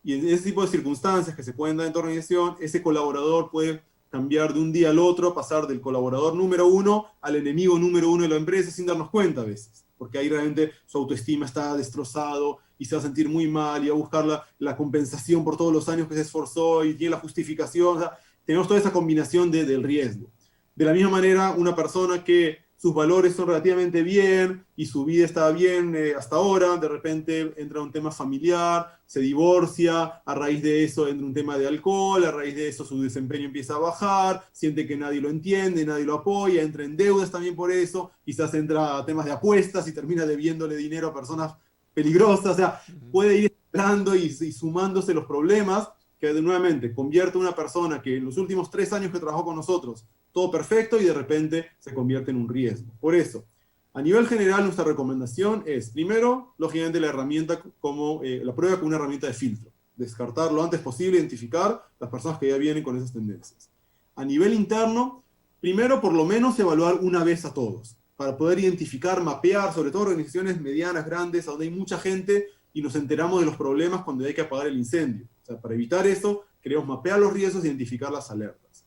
Y en ese tipo de circunstancias que se pueden dar en tu organización, ese colaborador puede cambiar de un día al otro, pasar del colaborador número 1 al enemigo número 1 de la empresa sin darnos cuenta a veces, porque ahí realmente su autoestima está destrozado y se va a sentir muy mal y va a buscar la compensación por todos los años que se esforzó y tiene la justificación. O sea, tenemos toda esa combinación del riesgo. De la misma manera, una persona que sus valores son relativamente bien y su vida está bien hasta ahora, de repente entra un tema familiar, se divorcia, a raíz de eso entra un tema de alcohol, a raíz de eso su desempeño empieza a bajar, siente que nadie lo entiende, nadie lo apoya, entra en deudas también por eso, quizás entra a temas de apuestas y termina debiéndole dinero a personas peligrosas. O sea, puede ir entrando y sumándose los problemas que nuevamente convierte a una persona que en los últimos 3 años que trabajó con nosotros todo perfecto y de repente se convierte en un riesgo. Por eso, a nivel general, nuestra recomendación es, primero, lógicamente la herramienta como la prueba como una herramienta de filtro. Descartar lo antes posible, identificar las personas que ya vienen con esas tendencias. A nivel interno, primero, por lo menos, evaluar una vez a todos, para poder identificar, mapear, sobre todo organizaciones medianas, grandes, donde hay mucha gente y nos enteramos de los problemas cuando hay que apagar el incendio. O sea, para evitar eso, queremos mapear los riesgos e identificar las alertas.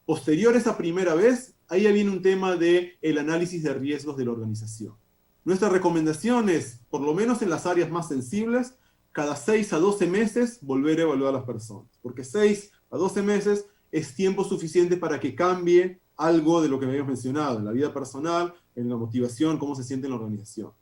Posterior a esa primera vez, ahí ya viene un tema del análisis de riesgos de la organización. Nuestra recomendación es, por lo menos en las áreas más sensibles, cada 6 a 12 meses volver a evaluar a las personas. Porque 6 a 12 meses es tiempo suficiente para que cambie algo de lo que habíamos mencionado, en la vida personal, en la motivación, cómo se siente en la organización.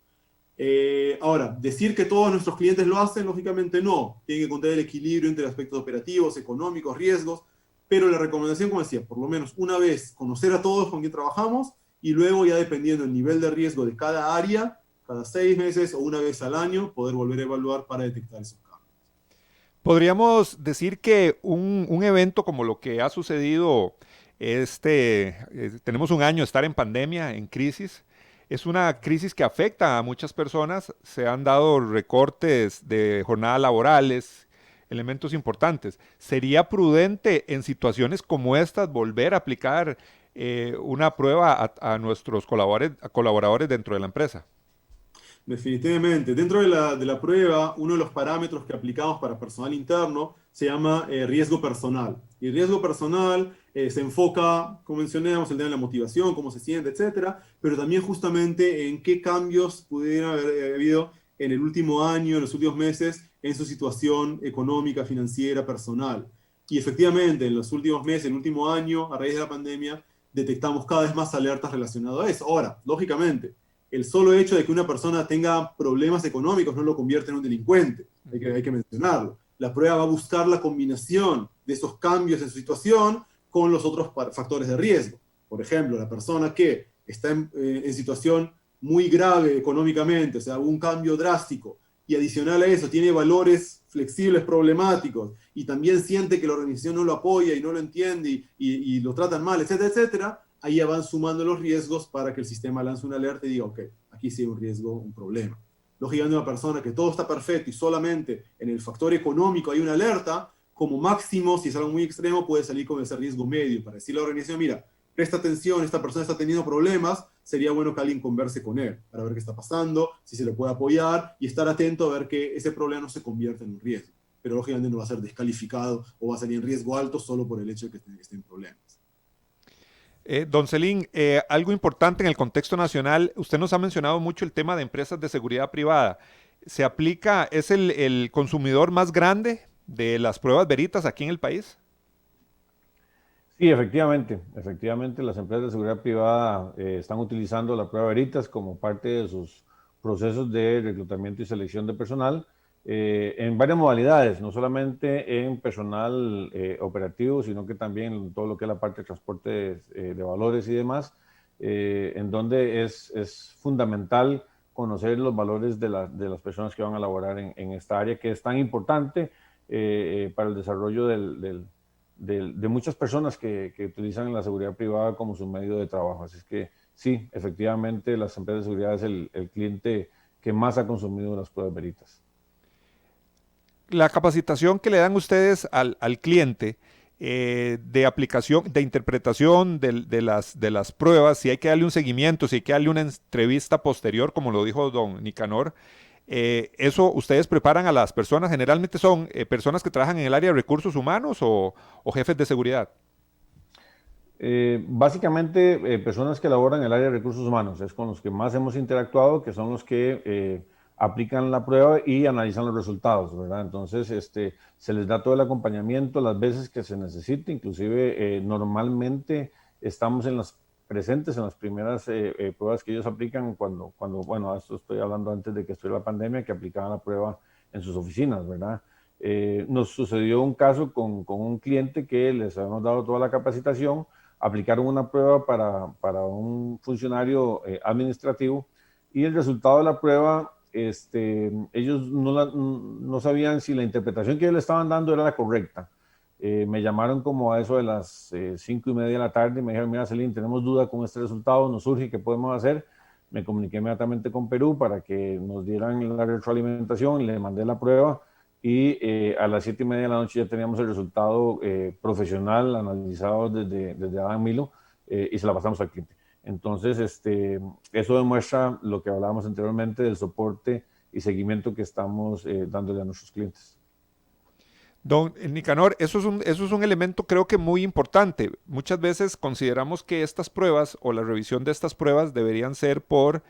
Ahora, decir que todos nuestros clientes lo hacen, lógicamente no. Tienen que encontrar el equilibrio entre aspectos operativos, económicos, riesgos. Pero la recomendación, como decía, por lo menos una vez conocer a todos con quien trabajamos y luego ya dependiendo del nivel de riesgo de cada área, cada 6 meses o una vez al año, poder volver a evaluar para detectar esos cambios. Podríamos decir que un evento como lo que ha sucedido, tenemos un año de estar en pandemia, en crisis, es una crisis que afecta a muchas personas, se han dado recortes de jornadas laborales, elementos importantes. ¿Sería prudente en situaciones como estas volver a aplicar una prueba a nuestros colaboradores dentro de la empresa? Definitivamente. Dentro de la prueba, uno de los parámetros que aplicamos para personal interno se llama riesgo personal. Y el riesgo personal se enfoca, como mencionamos, el tema de la motivación, cómo se siente, etcétera, pero también justamente en qué cambios pudieran haber habido en el último año, en los últimos meses, en su situación económica, financiera, personal. Y efectivamente, en los últimos meses, en el último año, a raíz de la pandemia, detectamos cada vez más alertas relacionadas a eso. Ahora, lógicamente, el solo hecho de que una persona tenga problemas económicos no lo convierte en un delincuente, hay que mencionarlo. La prueba va a buscar la combinación de esos cambios en su situación con los otros factores de riesgo. Por ejemplo, la persona que está en situación muy grave económicamente, o sea, un cambio drástico, y adicional a eso tiene valores flexibles problemáticos, y también siente que la organización no lo apoya y no lo entiende y lo tratan mal, etcétera, etcétera, ahí ya van sumando los riesgos para que el sistema lance una alerta y diga, ok, aquí sí hay un riesgo, un problema. Lógicamente, una persona que todo está perfecto y solamente en el factor económico hay una alerta, como máximo, si es algo muy extremo, puede salir con ese riesgo medio para decirle a la organización, mira, presta atención, esta persona está teniendo problemas, sería bueno que alguien converse con él para ver qué está pasando, si se le puede apoyar y estar atento a ver que ese problema no se convierta en un riesgo. Pero lógicamente no va a ser descalificado o va a salir en riesgo alto solo por el hecho de que esté en problemas. Don Celín, algo importante en el contexto nacional, usted nos ha mencionado mucho el tema de empresas de seguridad privada. ¿Se aplica, es el consumidor más grande de las pruebas Veritas aquí en el país? Sí, efectivamente, las empresas de seguridad privada están utilizando la prueba Veritas como parte de sus procesos de reclutamiento y selección de personal en varias modalidades, no solamente en personal operativo, sino que también en todo lo que es la parte de transporte de valores y demás, en donde es fundamental conocer los valores de las personas que van a laborar en esta área, que es tan importante para el desarrollo de muchas personas que utilizan la seguridad privada como su medio de trabajo. Así es que sí, efectivamente, las empresas de seguridad es el cliente que más ha consumido las pruebas Veritas. La capacitación que le dan ustedes al cliente de aplicación, de interpretación de las pruebas, si hay que darle un seguimiento, si hay que darle una entrevista posterior, como lo dijo don Nicanor, ¿eso ustedes preparan a las personas? ¿Generalmente son personas que trabajan en el área de recursos humanos o jefes de seguridad? Básicamente personas que laboran en el área de recursos humanos, es con los que más hemos interactuado, que son los que aplican la prueba y analizan los resultados, ¿verdad? Entonces, se les da todo el acompañamiento las veces que se necesite, inclusive normalmente estamos presentes en las primeras pruebas que ellos aplican cuando, bueno, esto estoy hablando antes de que estuviera la pandemia, que aplicaban la prueba en sus oficinas, ¿verdad? Nos sucedió un caso con un cliente que les habíamos dado toda la capacitación, aplicaron una prueba para un funcionario administrativo y el resultado de la prueba, ellos no sabían si la interpretación que ellos le estaban dando era la correcta. Me llamaron como a eso de las 5:30 de la tarde y me dijeron, mira, Celín, tenemos duda con este resultado, nos surge, ¿qué podemos hacer? Me comuniqué inmediatamente con Perú para que nos dieran la retroalimentación, le mandé la prueba y a las 7:30 de la noche ya teníamos el resultado profesional analizado desde Adán Milo y se la pasamos al cliente. Entonces, eso demuestra lo que hablábamos anteriormente del soporte y seguimiento que estamos dándole a nuestros clientes. Don Nicanor, eso es un elemento creo que muy importante. Muchas veces consideramos que estas pruebas o la revisión de estas pruebas deberían ser por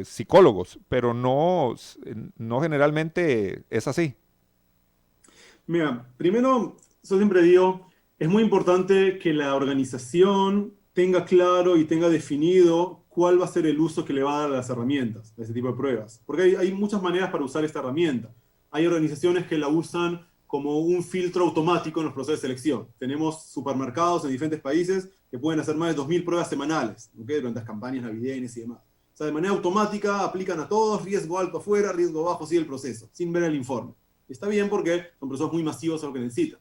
psicólogos, pero no generalmente es así. Mira, primero, yo siempre digo, es muy importante que la organización tenga claro y tenga definido cuál va a ser el uso que le va a dar a las herramientas, a este tipo de pruebas. Porque hay muchas maneras para usar esta herramienta. Hay organizaciones que la usan como un filtro automático en los procesos de selección. Tenemos supermercados en diferentes países que pueden hacer más de 2.000 pruebas semanales, ¿okay? Durante las campañas navideñas y demás. O sea, de manera automática aplican a todos, riesgo alto afuera, riesgo bajo, sigue el proceso, sin ver el informe. Está bien porque son procesos muy masivos a lo que necesitan.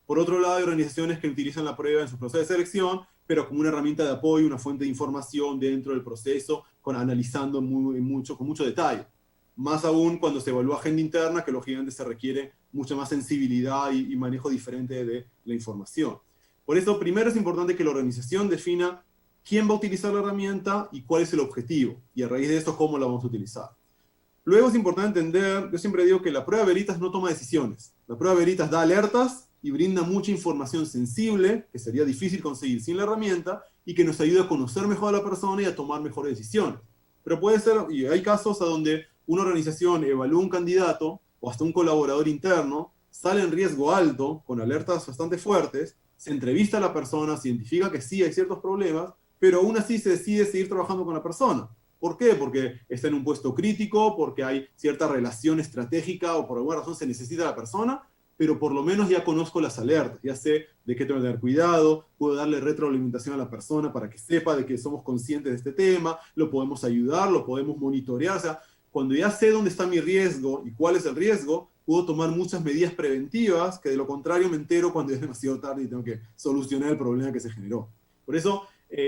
Por otro lado, hay organizaciones que utilizan la prueba en sus procesos de selección, pero como una herramienta de apoyo, una fuente de información dentro del proceso, analizando con mucho detalle. Más aún cuando se evalúa agenda interna, que lógicamente se requiere mucha más sensibilidad y manejo diferente de la información. Por eso, primero es importante que la organización defina quién va a utilizar la herramienta y cuál es el objetivo, y a raíz de esto, cómo la vamos a utilizar. Luego es importante entender, yo siempre digo que la prueba Veritas no toma decisiones. La prueba Veritas da alertas y brinda mucha información sensible, que sería difícil conseguir sin la herramienta, y que nos ayuda a conocer mejor a la persona y a tomar mejores decisiones. Pero puede ser, y hay casos a donde una organización evalúa un candidato, o hasta un colaborador interno, sale en riesgo alto, con alertas bastante fuertes, se entrevista a la persona, se identifica que sí hay ciertos problemas, pero aún así se decide seguir trabajando con la persona. ¿Por qué? Porque está en un puesto crítico, porque hay cierta relación estratégica o por alguna razón se necesita a la persona, pero por lo menos ya conozco las alertas, ya sé de qué tengo que tener cuidado, puedo darle retroalimentación a la persona para que sepa de que somos conscientes de este tema, lo podemos ayudar, lo podemos monitorear. O sea, cuando ya sé dónde está mi riesgo y cuál es el riesgo, puedo tomar muchas medidas preventivas que de lo contrario me entero cuando es demasiado tarde y tengo que solucionar el problema que se generó. Por eso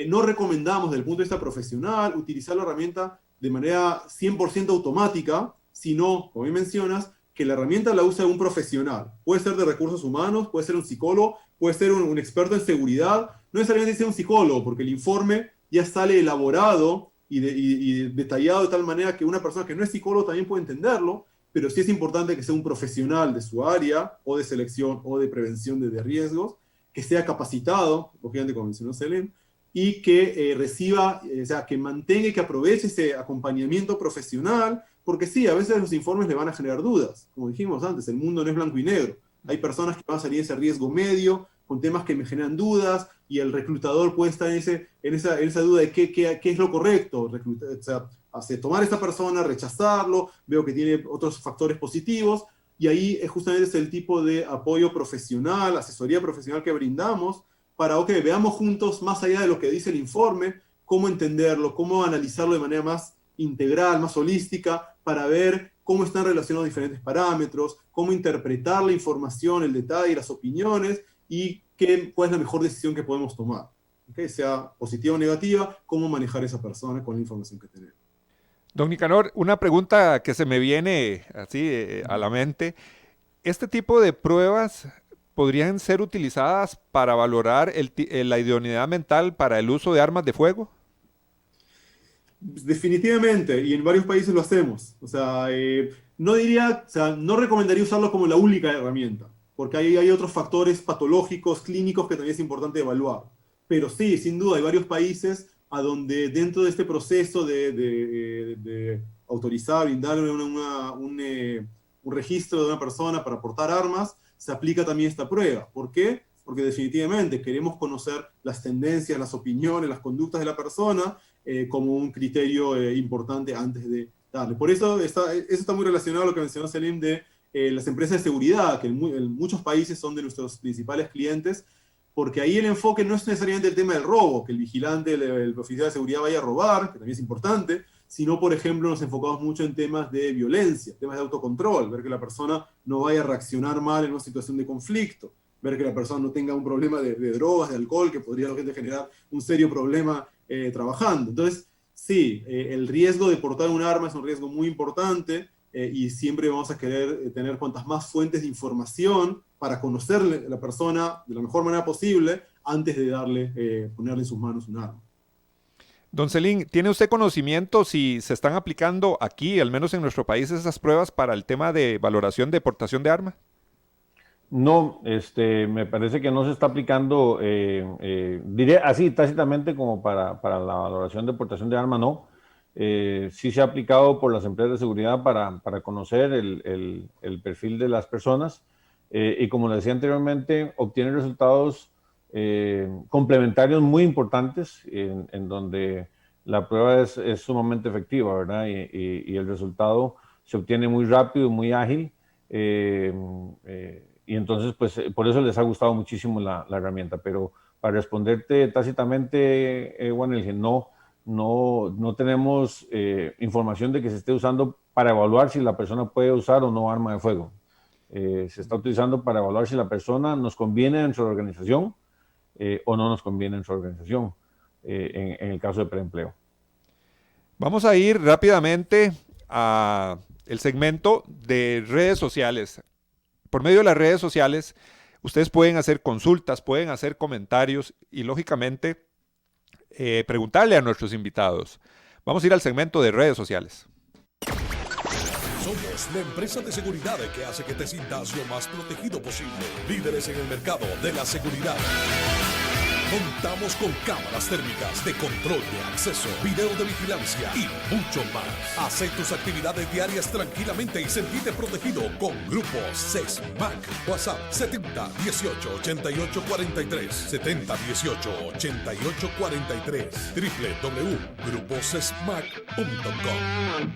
No recomendamos desde el punto de vista profesional utilizar la herramienta de manera 100% automática, sino, como bien mencionas, que la herramienta la use un profesional. Puede ser de recursos humanos, puede ser un psicólogo, puede ser un experto en seguridad. No necesariamente sea un psicólogo, porque el informe ya sale elaborado y detallado de tal manera que una persona que no es psicólogo también puede entenderlo, pero sí es importante que sea un profesional de su área, o de selección, o de prevención de riesgos, que sea capacitado, lógicamente como mencionó Selim, y que reciba, o sea, que mantenga y que aproveche ese acompañamiento profesional, porque sí, a veces los informes le van a generar dudas. Como dijimos antes, el mundo no es blanco y negro. Hay personas que van a salir de ese riesgo medio, con temas que me generan dudas, y el reclutador puede estar en esa duda de qué es lo correcto. O sea, tomar a esta persona, rechazarlo, veo que tiene otros factores positivos, y ahí justamente es el tipo de apoyo profesional, asesoría profesional que brindamos, para que veamos juntos, más allá de lo que dice el informe, cómo entenderlo, cómo analizarlo de manera más integral, más holística, para ver cómo están relacionados diferentes parámetros, cómo interpretar la información, el detalle, las opiniones, y cuál es la mejor decisión que podemos tomar. ¿Okay? Sea positiva o negativa, cómo manejar a esa persona con la información que tenemos. Don Nicanor, una pregunta que se me viene así a la mente. ¿Este tipo de pruebas podrían ser utilizadas para valorar la idoneidad mental para el uso de armas de fuego? Definitivamente, y en varios países lo hacemos. O sea, no recomendaría usarlo como la única herramienta, porque hay otros factores patológicos, clínicos que también es importante evaluar. Pero sí, sin duda, hay varios países a donde dentro de este proceso de autorizar, brindarle un registro de una persona para portar armas, se aplica también esta prueba. ¿Por qué? Porque definitivamente queremos conocer las tendencias, las opiniones, las conductas de la persona como un criterio importante antes de darle. Por eso eso está muy relacionado a lo que mencionó Selim de las empresas de seguridad, que en muchos países son de nuestros principales clientes, porque ahí el enfoque no es necesariamente el tema del robo, que el vigilante, el oficial de seguridad vaya a robar, que también es importante, sino, por ejemplo, nos enfocamos mucho en temas de violencia, temas de autocontrol, ver que la persona no vaya a reaccionar mal en una situación de conflicto, ver que la persona no tenga un problema de drogas, de alcohol, que podría generar un serio problema trabajando. Entonces, sí, el riesgo de portar un arma es un riesgo muy importante y siempre vamos a querer tener cuantas más fuentes de información para conocerle a la persona de la mejor manera posible antes de ponerle en sus manos un arma. Don Selim, ¿tiene usted conocimiento si se están aplicando aquí, al menos en nuestro país, esas pruebas para el tema de valoración de portación de arma? No, me parece que no se está aplicando, diré así tácitamente como para la valoración de portación de arma, no. Sí se ha aplicado por las empresas de seguridad para conocer el perfil de las personas y como le decía anteriormente, obtiene resultados complementarios muy importantes en donde la prueba es sumamente efectiva, ¿verdad? Y el resultado se obtiene muy rápido, muy ágil. Y entonces, pues, por eso les ha gustado muchísimo la herramienta. Pero para responderte tácitamente, Juan Elgen, no tenemos información de que se esté usando para evaluar si la persona puede usar o no arma de fuego. Se está utilizando para evaluar si la persona nos conviene en su organización o no nos conviene en su organización, en el caso de preempleo. Vamos a ir rápidamente a el segmento de redes sociales. Por medio de las redes sociales, ustedes pueden hacer consultas, pueden hacer comentarios y, lógicamente, preguntarle a nuestros invitados. Vamos a ir al segmento de redes sociales. Somos la empresa de seguridad que hace que te sientas lo más protegido posible. Líderes en el mercado de la seguridad. Contamos con cámaras térmicas de control de acceso, video de vigilancia y mucho más. Haz tus actividades diarias tranquilamente y sentirte protegido con Grupos CESMAC. WhatsApp 70 18 88 43 70 18 88 43 www.gruposcesmac.com.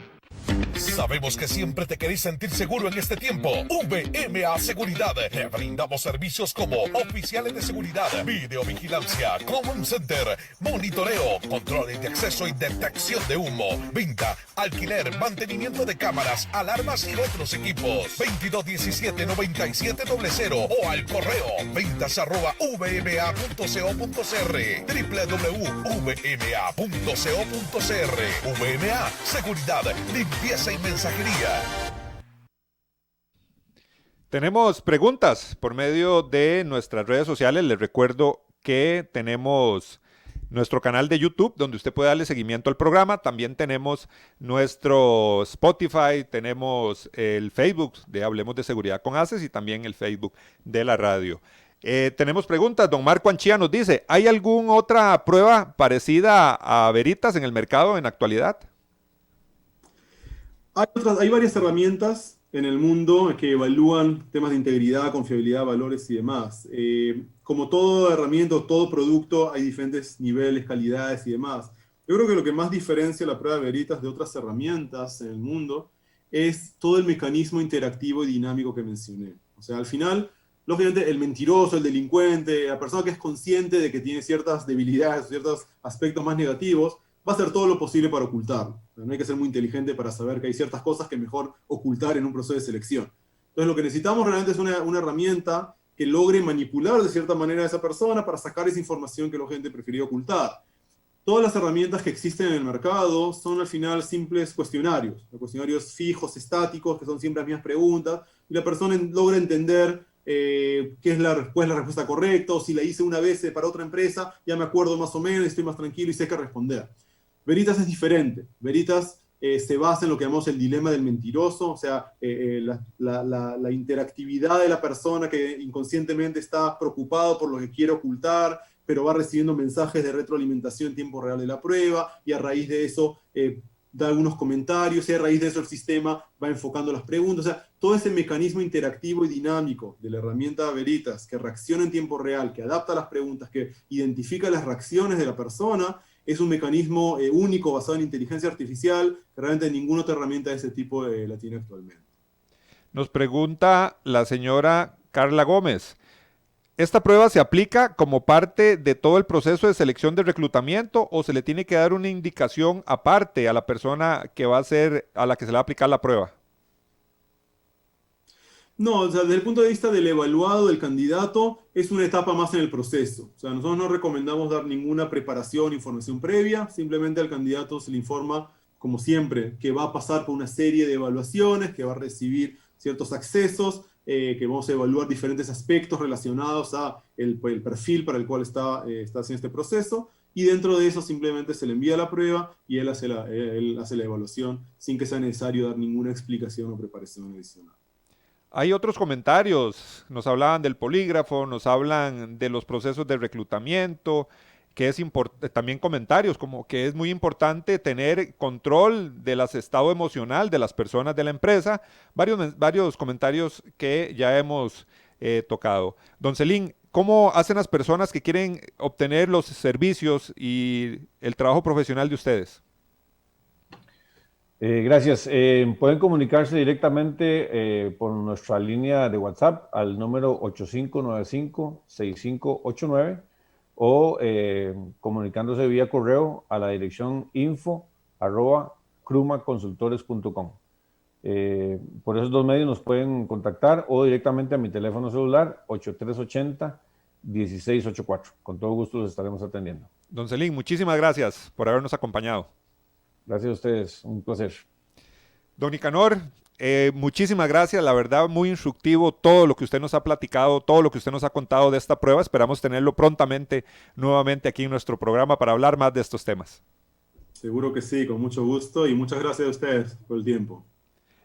Sabemos que siempre te querés sentir seguro en este tiempo. VMA Seguridad. Te brindamos servicios como oficiales de seguridad, videovigilancia, command center, monitoreo, controles de acceso y detección de humo, venta, alquiler, mantenimiento de cámaras, alarmas y otros equipos. 2217-9700 o al correo ventas@vma.co.cr, www.vma.co.cr. VMA Seguridad, limpieza y mensajería. Tenemos preguntas por medio de nuestras redes sociales. Les recuerdo que tenemos nuestro canal de YouTube, donde usted puede darle seguimiento al programa. También tenemos nuestro Spotify, tenemos el Facebook de Hablemos de Seguridad con ACES y también el Facebook de la radio. Tenemos preguntas. Don Marco Anchía nos dice, ¿hay alguna otra prueba parecida a Veritas en el mercado en actualidad? Hay varias herramientas en el mundo que evalúan temas de integridad, confiabilidad, valores y demás. Como toda herramienta o todo producto, hay diferentes niveles, calidades y demás. Yo creo que lo que más diferencia la prueba de Veritas de otras herramientas en el mundo es todo el mecanismo interactivo y dinámico que mencioné. O sea, al final, lógicamente, el mentiroso, el delincuente, la persona que es consciente de que tiene ciertas debilidades, ciertos aspectos más negativos, va a hacer todo lo posible para ocultarlo. No hay que ser muy inteligente para saber que hay ciertas cosas que es mejor ocultar en un proceso de selección. Entonces lo que necesitamos realmente es una herramienta que logre manipular de cierta manera a esa persona para sacar esa información que la gente prefirió ocultar. Todas las herramientas que existen en el mercado son al final simples cuestionarios fijos, estáticos, que son siempre las mismas preguntas, y la persona logra entender qué es la respuesta correcta, o si la hice una vez para otra empresa, ya me acuerdo más o menos, estoy más tranquilo y sé qué responder. Veritas es diferente. Veritas se basa en lo que llamamos el dilema del mentiroso, o sea, la interactividad de la persona que inconscientemente está preocupado por lo que quiere ocultar, pero va recibiendo mensajes de retroalimentación en tiempo real de la prueba, y a raíz de eso da algunos comentarios, y a raíz de eso el sistema va enfocando las preguntas. O sea, todo ese mecanismo interactivo y dinámico de la herramienta Veritas, que reacciona en tiempo real, que adapta las preguntas, que identifica las reacciones de la persona, es un mecanismo único basado en inteligencia artificial, que realmente ninguna otra herramienta de ese tipo la tiene actualmente. Nos pregunta la señora Carla Gómez, ¿esta prueba se aplica como parte de todo el proceso de selección de reclutamiento o se le tiene que dar una indicación aparte a la persona que va a ser, a la que se le va a aplicar la prueba? No, o sea, desde el punto de vista del evaluado, del candidato, es una etapa más en el proceso. O sea, nosotros no recomendamos dar ninguna preparación, información previa, simplemente al candidato se le informa, como siempre, que va a pasar por una serie de evaluaciones, que va a recibir ciertos accesos, que vamos a evaluar diferentes aspectos relacionados a el perfil para el cual está haciendo este proceso, y dentro de eso simplemente se le envía la prueba y él hace la evaluación sin que sea necesario dar ninguna explicación o preparación adicional. Hay otros comentarios, nos hablaban del polígrafo, nos hablan de los procesos de reclutamiento, que es también comentarios como que es muy importante tener control del estado emocional de las personas de la empresa, varios comentarios que ya hemos tocado. Don Celín, ¿cómo hacen las personas que quieren obtener los servicios y el trabajo profesional de ustedes? Gracias. Pueden comunicarse directamente por nuestra línea de WhatsApp al número 8595-6589 o comunicándose vía correo a la dirección info@crumaconsultores.com. Por esos dos medios nos pueden contactar o directamente a mi teléfono celular 8380-1684. Con todo gusto los estaremos atendiendo. Don Celín, muchísimas gracias por habernos acompañado. Gracias a ustedes, un placer. Don Nicanor, muchísimas gracias, la verdad muy instructivo todo lo que usted nos ha platicado, todo lo que usted nos ha contado de esta prueba. Esperamos tenerlo prontamente nuevamente aquí en nuestro programa para hablar más de estos temas. Seguro que sí, con mucho gusto, y muchas gracias a ustedes por el tiempo.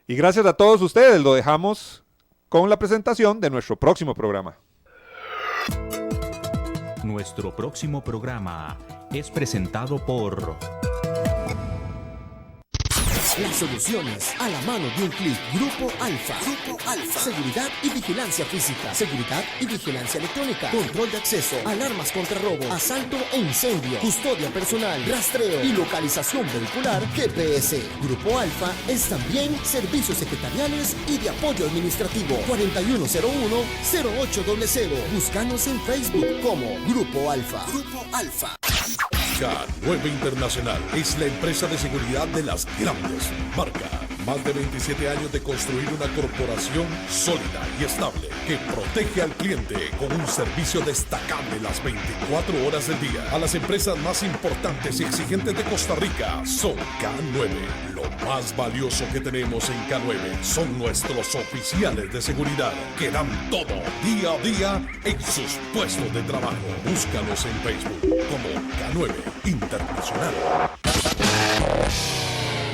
Y gracias a todos ustedes, lo dejamos con la presentación de nuestro próximo programa. Nuestro próximo programa es presentado por Las soluciones a la mano de un clic. Grupo Alfa. Grupo Alfa. Seguridad y vigilancia física. Seguridad y vigilancia electrónica. Control de acceso. Alarmas contra robo. Asalto e incendio. Custodia personal. Rastreo y localización vehicular. GPS. Grupo Alfa es también servicios secretariales y de apoyo administrativo. 4101-0800. Búscanos en Facebook como Grupo Alfa. Grupo Alfa. K9 Internacional es la empresa de seguridad de las grandes marcas. Más de 27 años de construir una corporación sólida y estable que protege al cliente con un servicio destacable las 24 horas del día. A las empresas más importantes y exigentes de Costa Rica son K9. Lo más valioso que tenemos en K9 son nuestros oficiales de seguridad que dan todo día a día en sus puestos de trabajo. Búscanos en Facebook como K9 Internacional.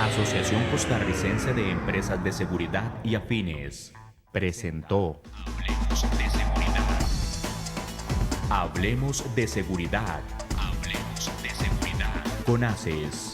Asociación Costarricense de Empresas de Seguridad y Afines presentó Hablemos de Seguridad. Hablemos de Seguridad. Hablemos de Seguridad. Con ACES.